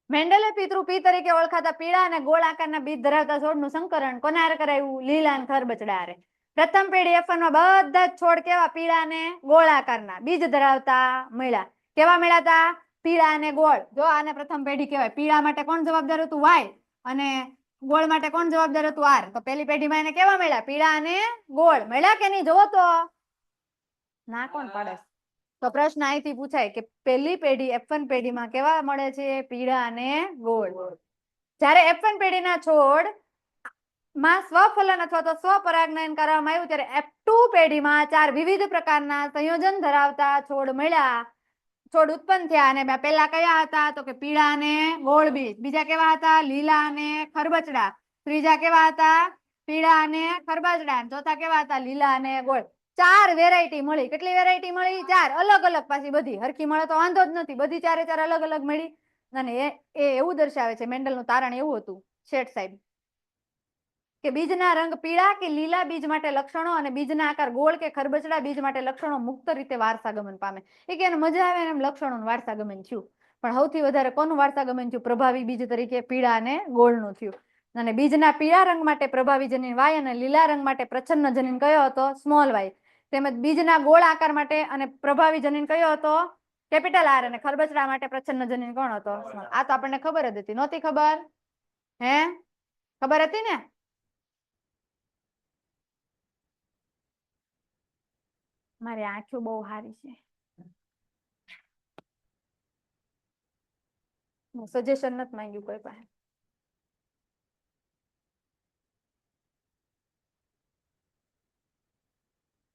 મેન્ડલે પિતૃ પી તરીકે ઓળખાતા પીળા અને ગોળ આકારના બીજ ધરાવતા છોડનું સંકરણ કોને હારે કરાયું? લીલા અને ખરબચડા હારે. પ્રથમ પેઢી F1 માં બધા જ છોડ કેવા? પીળા અને ગોળ આકારના બીજ ધરાવતા મળ્યા. કેવા મળ્યા હતા? પીળા અને ગોળ. જો આને પ્રથમ પેઢી કહેવાય. પીળા માટે કોણ જવાબદાર હતું? વાય. અને ગોળ માટે કોણ જવાબદાર હતું? આર. તો પહેલી પેઢીમાં એને કેવા મળ્યા? પીળા અને ગોળ. મળ્યા કે નહીં? જોવો તો ના કોણ પાડે? તો પ્રશ્ન અહીંથી પૂછાય કે પહેલી પેઢી F1 પેઢીમાં કેવા મળે છે? પીળા અને ગોળ. જ્યારે F1 પેઢીના છોડ માં સ્વફલન અથવા તો સ્વપરાગનયન કરવામાં આવ્યું ત્યારે F2 પેઢીમાં 4 વિવિધ પ્રકારના સંયોજન ધરાવતા છોડ મળ્યા. છોડ ઉત્પન્ન થયા અને પહેલા કયા હતા? તો કે પીળા અને ગોળ બીજ. બીજા કેવા હતા? લીલા અને ખરબચડા. ત્રીજા કેવા હતા? પીળા અને ખરબચડા. ચોથા કેવા હતા? લીલા અને ગોળ. 4 વેરાયટી મળી. કેટલી વેરાયટી મળી? 4 અલગ અલગ. પાછી બધી હરખી મળે તો વાંધો જ નથી. બધી 4 અલગ અલગ મળી. અને એ એવું દર્શાવે છે, મેન્ડલનું તારણ એવું હતું શેઠ સાહેબ કે બીજના રંગ પીળા કે લીલા બીજ માટે લક્ષણો અને બીજના આકાર ગોળ કે ખરબચડા બીજ માટે લક્ષણો મુક્ત રીતે વારસાગમન પામે. એ કે એને મજા આવે એમ લક્ષણોનું વારસાગમન થયું. પણ સૌથી વધારે કોનું વારસાગમન થયું? પ્રભાવી બીજ તરીકે પીળા અને ગોળનું થયું. અને બીજના પીળા રંગ માટે પ્રભાવી જનીન વાય અને લીલા રંગ માટે પ્રચ્છન્ન જનીન કયો હતો? Small Y. તેમજ બીજના ગોળ આકાર માટે અને પ્રભાવી જનીન કયો હતો? Capital R. અને ખરબચડા માટે પ્રચ્છન્ન જનીન કોણ હતો? આ તો આપણને ખબર જ હતી. નહોતી ખબર? હે ખબર હતી ને? મારી આંખો બહુ સારી છે. સજેશન નથી માંગ્યું કોઈ પાસે.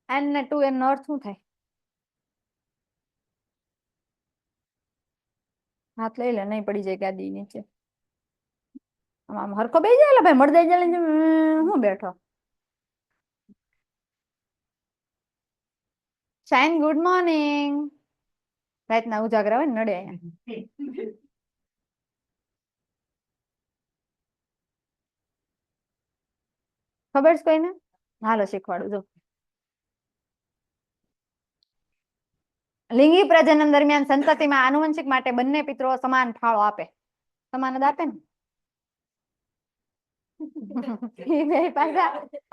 n ને 2n નો અર્થ શું થાય? હાથ લઈ લે, નહીં પડી જાય ગાદી નીચે. આમ હરખો બેસી જાય ભાઈ. મળદાઈ જાય હું બેઠો. Shine good morning. રાતના ઉજાગરા હોય ને નડે અહીંયા. ખબર છે કોઈને? હાલો શીખવાડું જો. લિંગી પ્રજનન દરમિયાન સંતતિમાં આનુવંશિક માટે બંને પિતરો સમાન ફાળો આપે. સમાન જ આપે ને?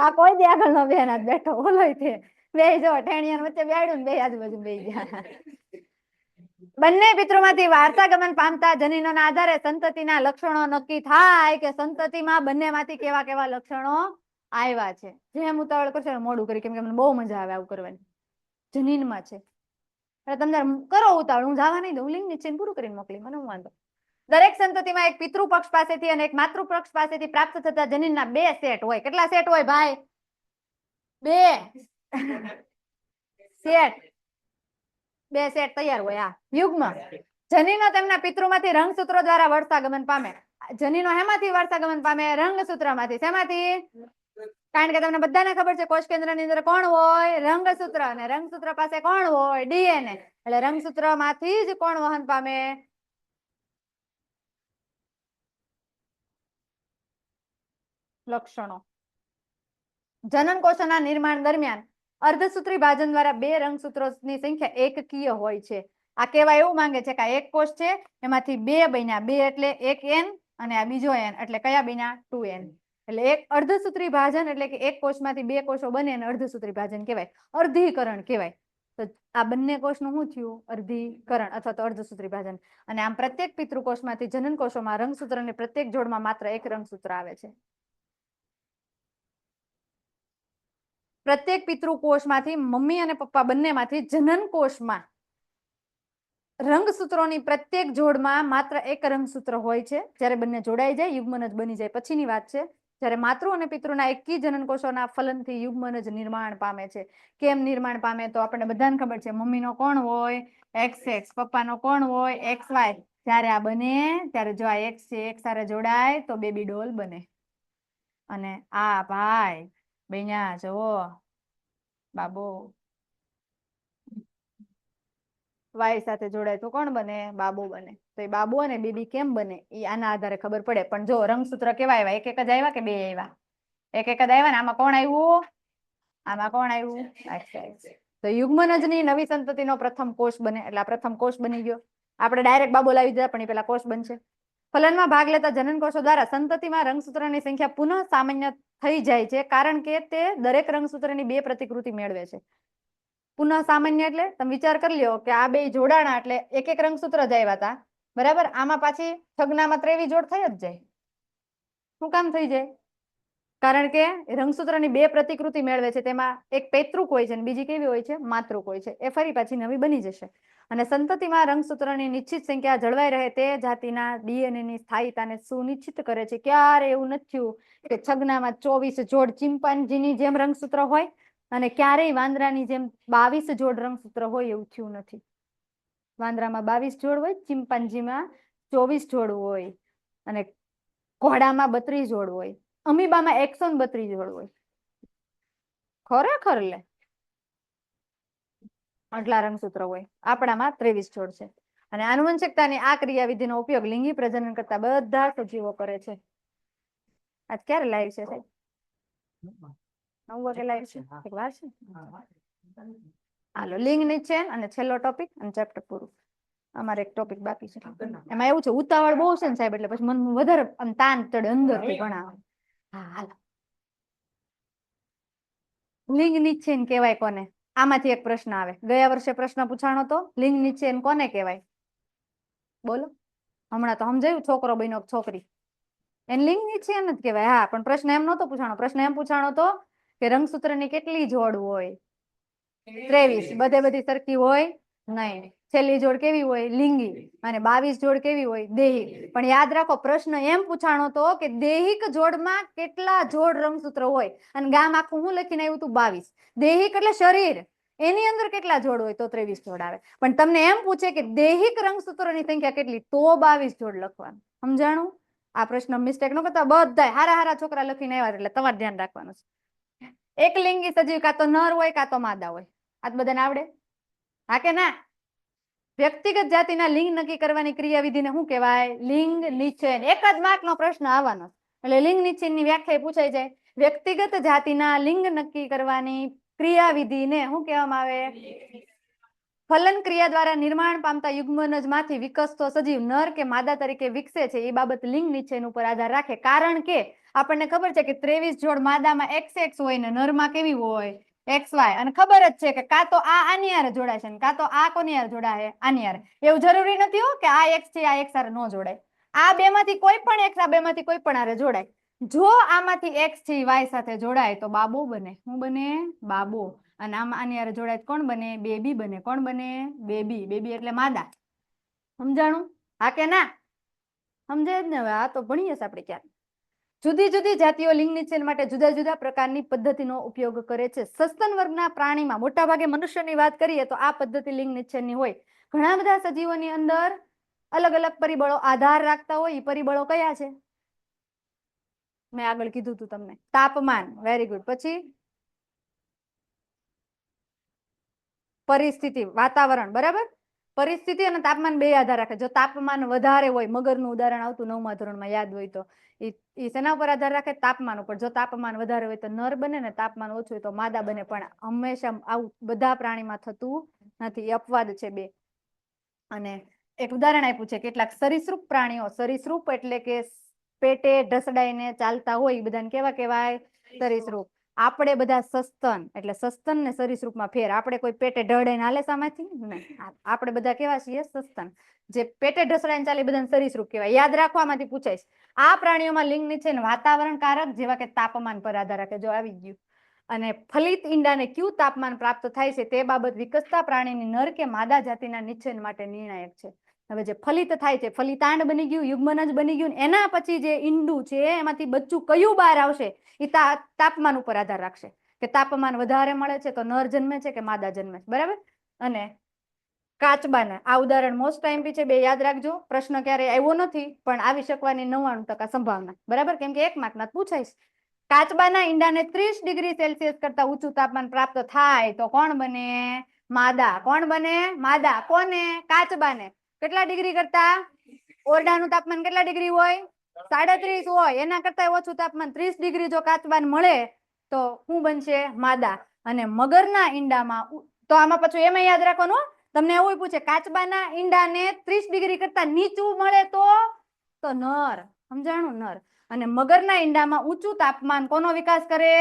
આ કોઈ દી આગળ નો બેન જ બેઠો બોલો છે. બે જો ટેણિયા વચ્ચે બેડ્યું ને બે આજુબાજુ બે ગયા. બંને પિતરોમાંથી વારસાગમન પામતા જનીનોના આધારે સંતતિના લક્ષણો નક્કી થાય કે સંતતિમાં બંનેમાંથી કેવા કેવા લક્ષણો આવ્યા છે. જેમ ઉતાવળ કરશો મોડું કરી, કેમ કે મને બહુ મજા આવે આવું કરવાની. જનીનમાં છે એટલે તમે કરો ઉતાવળ. હું જવા નહીં દઉં. લિંક નીચે પૂરું કરીને મોકલી. મને હું વાંધો. દરેક સંતતિમાં એક પિતૃ પક્ષ પાસેથી અને એક માતૃ પક્ષ પાસેથી પ્રાપ્ત થતા જનીનના 2 સેટ હોય. કેટલા સેટ હોય ભાઈ? 2 સેટ. 2 સેટ તૈયાર હોય. આ યુગ્મ જનીનો તેમના પિતૃમાંથી રંગસૂત્રો દ્વારા વર્ષાગમન પામે. જનીનો હેમાંથી વર્ષાગમન પામે? રંગસૂત્રમાંથી. શેમાંથી? કારણ કે તમને બધાને ખબર છે કોષ કેન્દ્રની અંદર કોણ હોય? રંગસૂત્ર. અને રંગસૂત્ર પાસે કોણ હોય? ડીએનએ. એટલે રંગસૂત્રમાંથી જ કોણ વહન પામે? લક્ષણો. જનન કોષોના નિર્માણ દરમિયાન અર્ધસૂત્રી ભાજન દ્વારા 2 રંગસૂત્રોની સંખ્યા એકકીય હોય છે. આ કહેવા એવું માંગે છે કે એક કોષ છે એમાંથી 2 બન્યા. 2 એટલે 1n અને આ બીજો n એટલે કયા બન્યા? 2n. એટલે એક અર્ધસૂત્રી ભાજન એટલે કે એક કોષમાંથી 2 કોષો બને અને અર્ધસૂત્રી ભાજન કહેવાય. અર્ધીકરણ કહેવાય. તો આ બંને કોષનું શું થયું? અર્ધીકરણ અથવા તો અર્ધસૂત્રી ભાજન. અને આમ પ્રત્યેક પિતૃકોષમાંથી જનન કોષોમાં રંગસૂત્રની પ્રત્યેક જોડમાં માત્ર એક રંગસૂત્ર આવે છે. પ્રત્યેક પિતૃકોષમાંથી મમ્મી અને પપ્પા બંનેમાંથી જનન કોષમાં રંગસૂત્રોની પ્રત્યેક જોડમાં માત્ર એક રંગસૂત્ર હોય છે. જ્યારે બંને જોડાઈ જાય યુગ્મનજ બની જાય પછીની વાત છે. જ્યારે માતૃ અને પિતૃના એકી જનન કોષોના ફલનથી યુગ્મનજ નિર્માણ પામે છે. કેમ નિર્માણ પામે? તો આપણને બધાને ખબર છે મમ્મીનો કોણ હોય? XX. પપ્પાનો કોણ હોય? XY. જ્યારે આ બને ત્યારે જો આ X છે X સાથે જોડાય તો બેબી ડોલ બને. અને આ ભાઈ બન્યા જુઓ બાબો. Y સાથે જોડાય તો કોણ બને? બાબો બને. તો એ બાબો અને બેબી કેમ બને એ આના આધારે ખબર પડે. પણ જો રંગસૂત્ર કેવા આવ્યા? એક એક જ આવ્યા કે 2 આવ્યા? એક એક જ આવ્યા ને આમાં કોણ આવ્યું? આમાં કોણ આવ્યું? તો યુગ્મનજની નવી સંતતિનો પ્રથમ કોષ બને. એટલે આ પ્રથમ કોષ બની ગયો. આપણે ડાયરેક્ટ બાબો લાવી દીધા પણ એ પેલા કોષ બનશે. ફલનમાં ભાગ લેતા જનન કોષો દ્વારા સંતતિમાં રંગસૂત્રની સંખ્યા પુનઃ સામાન્ય થઈ જાય છે. કારણ કે તે દરેક રંગસૂત્રની 2 પ્રતિકૃતિ મેળવે છે. પુનઃ સામાન્ય એટલે તમે વિચાર કરી લ્યો કે આ 2 જોડાણા એટલે એક એક રંગસૂત્ર જ આવ્યા હતા. બરાબર. આમાં પાછી છગનામાં 23 જોડ થઈ જ જાય. શું કામ થઈ જાય? કારણ કે રંગસૂત્રની 2 પ્રતિકૃતિ મેળવે છે. તેમાં એક પૈતૃક હોય છે અને બીજી કેવી હોય છે? માતૃક હોય છે. એ ફરી પાછી નવી બની જશે. અને સંતતિમાં રંગસૂત્રની નિશ્ચિત સંખ્યા જળવાઈ રહે તે જાતિના ડીએનએની સ્થાયીતાને સુનિશ્ચિત કરે છે. ક્યારે એવું નથી થયું કે છગનામાં 24 જોડ ચિમ્પાન્જીની જેમ રંગસૂત્ર હોય અને ક્યારેય વાંદરાની જેમ 22 જોડ રંગસૂત્ર હોય એવું થયું નથી. વાંદરામાં 22 જોડ હોય, ચિમ્પાન્જીમાં 24 જોડ હોય અને ઘોડામાં 32 જોડ હોય. અમીબામાં 132 જોડ હોય. ખરેખર લે આટલા રંગસૂત્ર હોય. આપણામાં 23 જોડ છે. અને આનુવંશિકતાની આ ક્રિયાવિધિનો ઉપયોગ લિંગી પ્રજનન કરતા બધા સજીવો કરે છે. આજ ક્યારે લાઈવ છે સાહેબ? 9 વાગે લાઈવ છે. એક વાર છે. હાલો લિંગ નિચેન અને છેલ્લો ટોપિક અને ચેપ્ટર પૂરું. અમારે એક ટોપિક બાકી છે. એમાં એવું છે ઉતાવળ બહુ છે ને સાહેબ એટલે પછી મન વધારે તાન ચડે અંદરથી ભણાવે. હા હાલો. લિંગ નિચેન કહેવાય કોને? આમાંથી એક પ્રશ્ન આવે. ગયા વર્ષે પ્રશ્ન પૂછાણો તો લિંગ નિચેન કોને કહેવાય? બોલો. હમણાં તો સમજાયું છોકરો બન્યો છોકરી. એને લિંગ નિચેન જ કહેવાય. હા પણ પ્રશ્ન એમ નહોતો પૂછાણો. પ્રશ્ન એમ પૂછાણો તો કે રંગસૂત્રની કેટલી જોડ હોય? 23. બધી સરખી હોય નહીં. છેલ્લી જોડ કેવી હોય? લિંગી. અને 22 જોડ કેવી હોય? દૈહિક. પણ યાદ રાખો પ્રશ્ન એમ પૂછાણો તો કે દૈહિક જોડમાં કેટલા જોડ રંગસૂત્ર હોય? અને ગામ આખું હું લખીને આવ્યું હતું? 22. દૈહિક એટલે શરીર. એની અંદર કેટલા જોડ હોય? તો 23 જોડ આવે. પણ તમને એમ પૂછે કે દૈહિક રંગસૂત્રોની સંખ્યા કેટલી? તો 22 જોડ લખવાનું. સમજાણું? આ પ્રશ્ન મિસ્ટેક ન કરતા બધા હારા છોકરા લખીને આવ્યા એટલે તમારે ધ્યાન રાખવાનું છે. એક લિંગી સજીવ કાં તો નર હોય કાં તો માદા હોય. આ બધાને આવડે? હા કે ના? વ્યક્તિગત જાતિના લિંગ નક્કી કરવાની ક્રિયાવિધિને શું કહેવાય? લિંગ નિચેન. એક જ માર્કનો પ્રશ્ન આવવાનો. એટલે લિંગ નિચેનની વ્યાખ્યા પૂછાઈ જાય. વ્યક્તિગત જાતિના લિંગ નક્કી કરવાની ક્રિયાવિધિને શું કહેવામાં આવે? ફલન ક્રિયા દ્વારા નિર્માણ પામતા યુગ્મનજમાંથી વિકસતો સજીવ નર કે માદા તરીકે વિકસે છે એ બાબત લિંગ નિચેન ઉપર આધાર રાખે. કારણ કે આપણને ખબર છે કે 23 જોડ માદામાં XX હોય ને નરમાં કેવી હોય? XY. અને ખબર જ છે કે કાં તો આ આની હારે જોડાય છે કાં તો આ કોની હારે જોડાય? આની હારે. એવું જરૂરી નથી હો કે આ X છે આ X હારે ન જોડાય. આ બેમાંથી કોઈ પણ X આ બેમાંથી કોઈ પણ હારે જોડાય. જો આમાંથી X છે Y સાથે જોડાય તો બાબો બને. શું બને? બાબો. અને આમાં આની હારે જોડાય કોણ બને? બેબી બને. કોણ બને? બેબી. બેબી એટલે માદા. સમજાણું? હા કે ના? સમજાય જ ને? હવે આ તો ભણીએ છીએ આપણે ક્યારે. જુદી જુદી જાતિઓ લિંગ નિશ્ચય માટે જુદા જુદા પ્રકારની પદ્ધતિનો ઉપયોગ કરે છે. સસ્તન વર્ગના પ્રાણીમાં મોટા ભાગે મનુષ્યની વાત કરીએ તો આ પદ્ધતિ લિંગ નિશ્ચયની હોય. ઘણા બધા સજીવોની અંદર અલગ અલગ પરિબળો આધાર રાખતા હોય. એ પરિબળો કયા છે? મેં આગળ કીધું હતું તમને. તાપમાન, વેરી ગુડ. પછી પરિસ્થિતિ, વાતાવરણ, બરાબર. પરિસ્થિતિ અને તાપમાન બે આધાર રાખે. જો તાપમાન વધારે હોય, મગરનું ઉદાહરણ આવતું 9મા ધોરણમાં યાદ હોય તો, એ શેના ઉપર આધાર રાખે? તાપમાન ઉપર. જો તાપમાન વધારે હોય તો નર બને ને તાપમાન ઓછું હોય તો માદા બને. પણ હંમેશા આવું બધા પ્રાણીમાં થતું નથી. એ અપવાદ છે બે. અને એક ઉદાહરણ આપ્યું છે કેટલાક સરીસૃપ પ્રાણીઓ. સરીસૃપ એટલે કે પેટે ઢસડાઈને ચાલતા હોય, એ બધાને કેવા કહેવાય? સરીસૃપ. આપણે બધા સસ્તન, એટલે સસ્તન ને સરીસૃપમાં ફેર. આપણે કોઈ પેટે ઢળાઈને હાલે સામાંથી? નહીં. આપણે બધા કેવા છીએ? સસ્તન. જે પેટે ઢસડાઈને ચાલે બધાને સરીસૃપ કહેવાય. યાદ રાખવામાંથી પૂછાય. આ પ્રાણીઓમાં લિંગ નિશ્ચય વાતાવરણ કારક જેવા કે તાપમાન પર આધાર રાખે. જો આવી ગયું. અને ફલિત ઈંડાને કયું તાપમાન પ્રાપ્ત થાય છે તે બાબત વિકસતા પ્રાણીની નર કે માદા જાતિના નિશ્ચય માટે નિર્ણાયક છે. હવે જે ફલિત થાય છે, ફલિતાંડ બની ગયું, યુગ્મનજ બની ગયું, એના પછી જે ઈંડું છે એમાંથી બચ્ચું કયું બહાર આવશે એ તાપમાન ઉપર આધાર રાખશે. કે તાપમાન વધારે મળે છે તો નર જન્મે છે કે માદા જન્મે છે. બરાબર. અને કાચબાને આ ઉદાહરણ મોસ્ટ ટાઈમ છે, બે યાદ રાખજો. પ્રશ્ન ક્યારે આવ્યો નથી પણ આવી શકવાની 99% સંભાવના. બરાબર. કેમ કે 1 માર્કના પૂછાય. કાચબાના ઈંડાને 30 ડિગ્રી સેલ્સિયસ કરતા ઊંચું તાપમાન પ્રાપ્ત થાય તો કોણ બને? માદા. કોણ બને? માદા. કોને? કાચબાને. કેટલા ડિગ્રી કરતા? ઓરડાનું તાપમાન કેટલા ડિગ્રી હોય? 37 હોય. એના કરતા ઓછું તાપમાન 30 ડિગ્રી જો કાચબાને મળે તો શું બનશે? માદા. અને મગરના ઈંડામાં તો આમાં પાછું એમાં યાદ રાખવાનું, તમને એવું પૂછે કાચબાના ઈંડાને 30 ડિગ્રી કરતા નીચું મળે તો નર. સમજાણું? નર. અને મગરના ઈંડામાં ઊંચું તાપમાન કોનો વિકાસ કરે?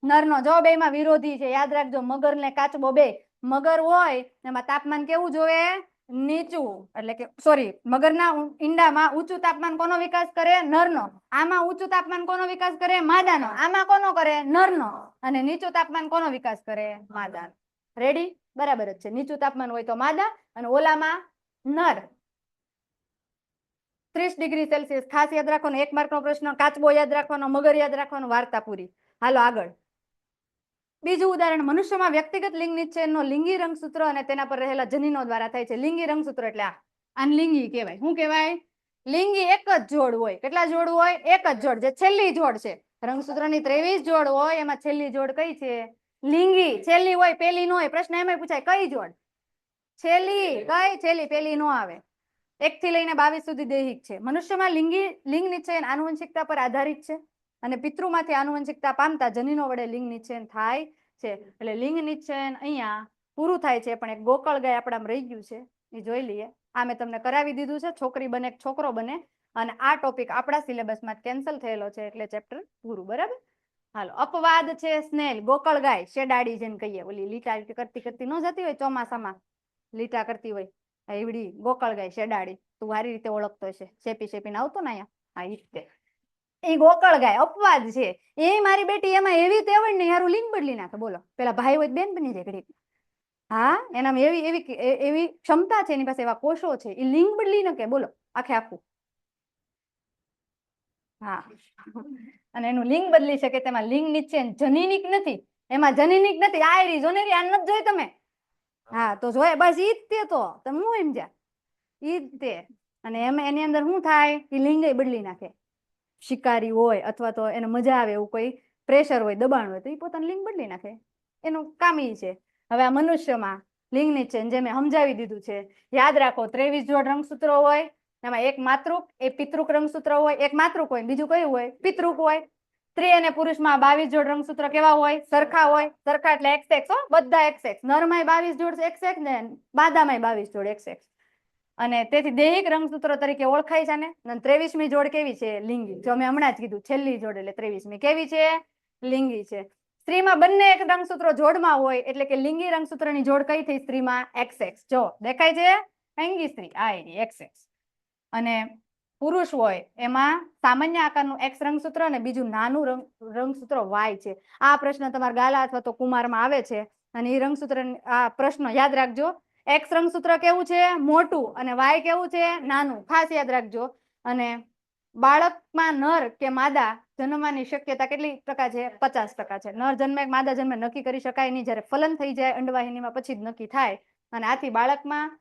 નરનો. જો બેમાં વિરોધી છે, યાદ રાખજો. મગર ને કાચબો બે. મગર હોય એમાં તાપમાન કેવું જોવે? નીચું. એટલે કે સોરી, મગરના ઈંડામાં ઊંચું તાપમાન કોનો વિકાસ કરે? નરનો. આમાં ઊંચું તાપમાન કોનો વિકાસ કરે? માદાનો. આમાં કોનો કરે? નરનો. અને નીચું તાપમાન કોનો વિકાસ કરે? માદાનો. રેડી? બરાબર જ છે. નીચું તાપમાન હોય તો માદા અને ઓલામાં નર. 30 ડિગ્રી સેલ્સિયસ ખાસ યાદ રાખવાનો. 1 માર્કનો પ્રશ્ન. કાચબો યાદ રાખવાનો, મગર યાદ રાખવાનો, વાર્તા પૂરી. હાલો આગળ. બીજું ઉદાહરણ. મનુષ્યમાં વ્યક્તિગત લિંગ નિશ્ચયનો લિંગી રંગસૂત્ર અને તેના પર રહેલા જનીનો દ્વારા થાય છે. લિંગી રંગસૂત્ર એટલે આને લિંગી કહેવાય. શું કહેવાય? લિંગી એક જ જોડ હોય. કેટલા જોડ હોય? એક જ જોડ. જે છેલ્લી જોડ છે. રંગસૂત્રની 23 જોડ હોય એમાં છેલ્લી જોડ કઈ છે? લિંગી. છેલ્લી હોય, પેલી ન હોય. પ્રશ્ન એમાં પૂછાય કઈ જોડ? છેલ્લી. કઈ છેલ્લી? પેલી નો આવે. 1 થી લઈને 22 સુધી દૈહિક છે. મનુષ્યમાં લિંગ નિશ્ચય આનુવંશિકતા પર આધારિત છે અને પિતૃમાંથી આનુવંશિકતા પામતા જનીનો વડે લિંગ નિશ્ચય થાય છે. એટલે લિંગ નિશ્ચય અહીંયા પૂરું થાય છે. પણ એક ગોકળ ગાય આપણામાં રહી ગયું છે, એ જોઈ લઈએ. આ મેં તમને કરાવી દીધું છે. છોકરી બને છોકરો બને. અને આ ટોપિક આપણા સિલેબસમાં કેન્સલ થયેલો છે એટલે ચેપ્ટર પૂરું. બરાબર. હાલો. અપવાદ છે સ્નેલ. ગોકળ ગાય શેડાડી જેને કહીએ. ઓલી લીટા કરતી કરતી ન જતી હોય ચોમાસામાં, લીટા કરતી હોય એવડી ગોકળ ગાય શેડાડી. તું સારી રીતે ઓળખતો હશે. શેપીને આવતો ને અહીંયા. હા, ઈ રીતે એ ગોકળ ગાય અપવાદ છે. એ મારી બેટી એમાં એવી તેવડ ને યારું લિંગ બદલી નાખે. બોલો. પેલા ભાઈ હોય બેન બની જાય ઘડી. હા, એનામાં એવી ક્ષમતા છે, એની પાસે એવા કોષો છે, એ લિંગ બદલી નાખે. બોલો. આખું. હા. અને એનું લિંગ બદલી શકે. તેમાં લિંગ નિશ્ચય જનીનિક નથી. એમાં જનીનિક નથી. આ રી જોનેરી આ નથી જોઈ તમે? હા, તો જોય બસ ઈ જ તે. તો તમે હું એમ જા ઈ જ તે. અને એની અંદર શું થાય? એ લિંગ બદલી નાખે. શિકારી હોય અથવા તો એને મજા આવે એવું કોઈ પ્રેશર હોય, દબાણ હોય તો એ પોતાનું લિંગ બદલી નાખે. એનું કામ ઈ છે. હવે આ મનુષ્યમાં લિંગ નિશ્ચય જે મેં સમજાવી દીધું છે. યાદ રાખો 23 જોડ રંગસૂત્રો હોય. એમાં એક માતૃક, એક પિતૃક રંગસૂત્ર હોય. એક માતૃક હોય, બીજું કયું હોય? પિતૃક હોય. સ્ત્રી અને પુરુષમાં 22 જોડ રંગસૂત્ર કેવા હોય? સરખા હોય. સરખા એટલે XX. બધા XX. નરમાંય 22 જોડ XX ને માદામાંય 22 જોડ XX. અને તેથી દૈહિક રંગસૂત્રો તરીકે ઓળખાય છે. ને 23મી જોડ કેવી છે? લિંગી. જો મેં હમણાં જ કીધું છેલ્લી જોડ એટલે 23મી કેવી છે? લિંગી છે. સ્ત્રીમાં બંને એક રંગસૂત્રો જોડમાં હોય એટલે કે લિંગી રંગસૂત્રની જોડ કઈ થઈ? સ્ત્રીમાં XX. જો દેખાય છે? અંગી સ્ત્રી આ XX. અને પુરુષ હોય એમાં સામાન્ય આકારનું X રંગસૂત્ર અને બીજું નાનું રંગસૂત્ર Y છે. આ પ્રશ્ન તમારા ગાલા અથવા તો કુમારમાં આવે છે. અને એ રંગસૂત્ર આ પ્રશ્ન યાદ રાખજો. X રંગસૂત્ર કેવું છે? મોટું. અને Y કેવું છે? નાનું. ખાસ યાદ રાખજો. અને બાળકમાં નર કે માદા જન્મવાની શક્યતા કેટલી ટકા છે? 50% છે. નર જન્મે કે માદા જન્મે નક્કી કરી શકાય નહીં. જ્યારે ફલન થઈ જાય અંડવાહિનીમાં પછી જ નક્કી થાય. અને આથી બાળકમાં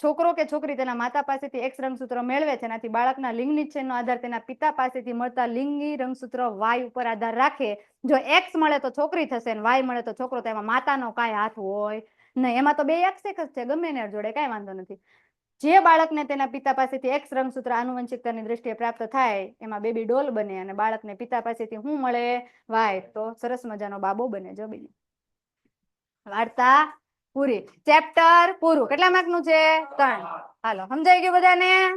છોકરો કે છોકરી તેના માતા પાસેથી એક્સ રંગસૂત્ર મેળવે છે. આથી બાળકના લિંગ નિશ્ચયનો આધાર તેના પિતા પાસેથી મળતા લિંગી રંગસૂત્ર વાય ઉપર આધાર રાખે. જો એક્સ મળે તો છોકરી થશે અને વાય મળે તો છોકરો. તેમાં માતાનો કાંઈ હાથ હોય નહીં. એમાં તો બે એક્સ એક જ છે, ગમે ને જોડે કાંઈ વાંધો નથી. જે બાળકને તેના પિતા પાસેથી એક્સ રંગસૂત્ર આનુવંશિકતાની દ્રષ્ટિએ પ્રાપ્ત થાય એમાં બેબી ડોલ બને અને બાળકને પિતા પાસેથી શું મળે? વાય. તો સરસ મજાનો બાબો બને. જો બેન વાર્તા પૂરી. ચેપ્ટર પૂરું. કેટલા માર્કનું છે? 3. હાલો, સમજાઈ ગયું બધાને?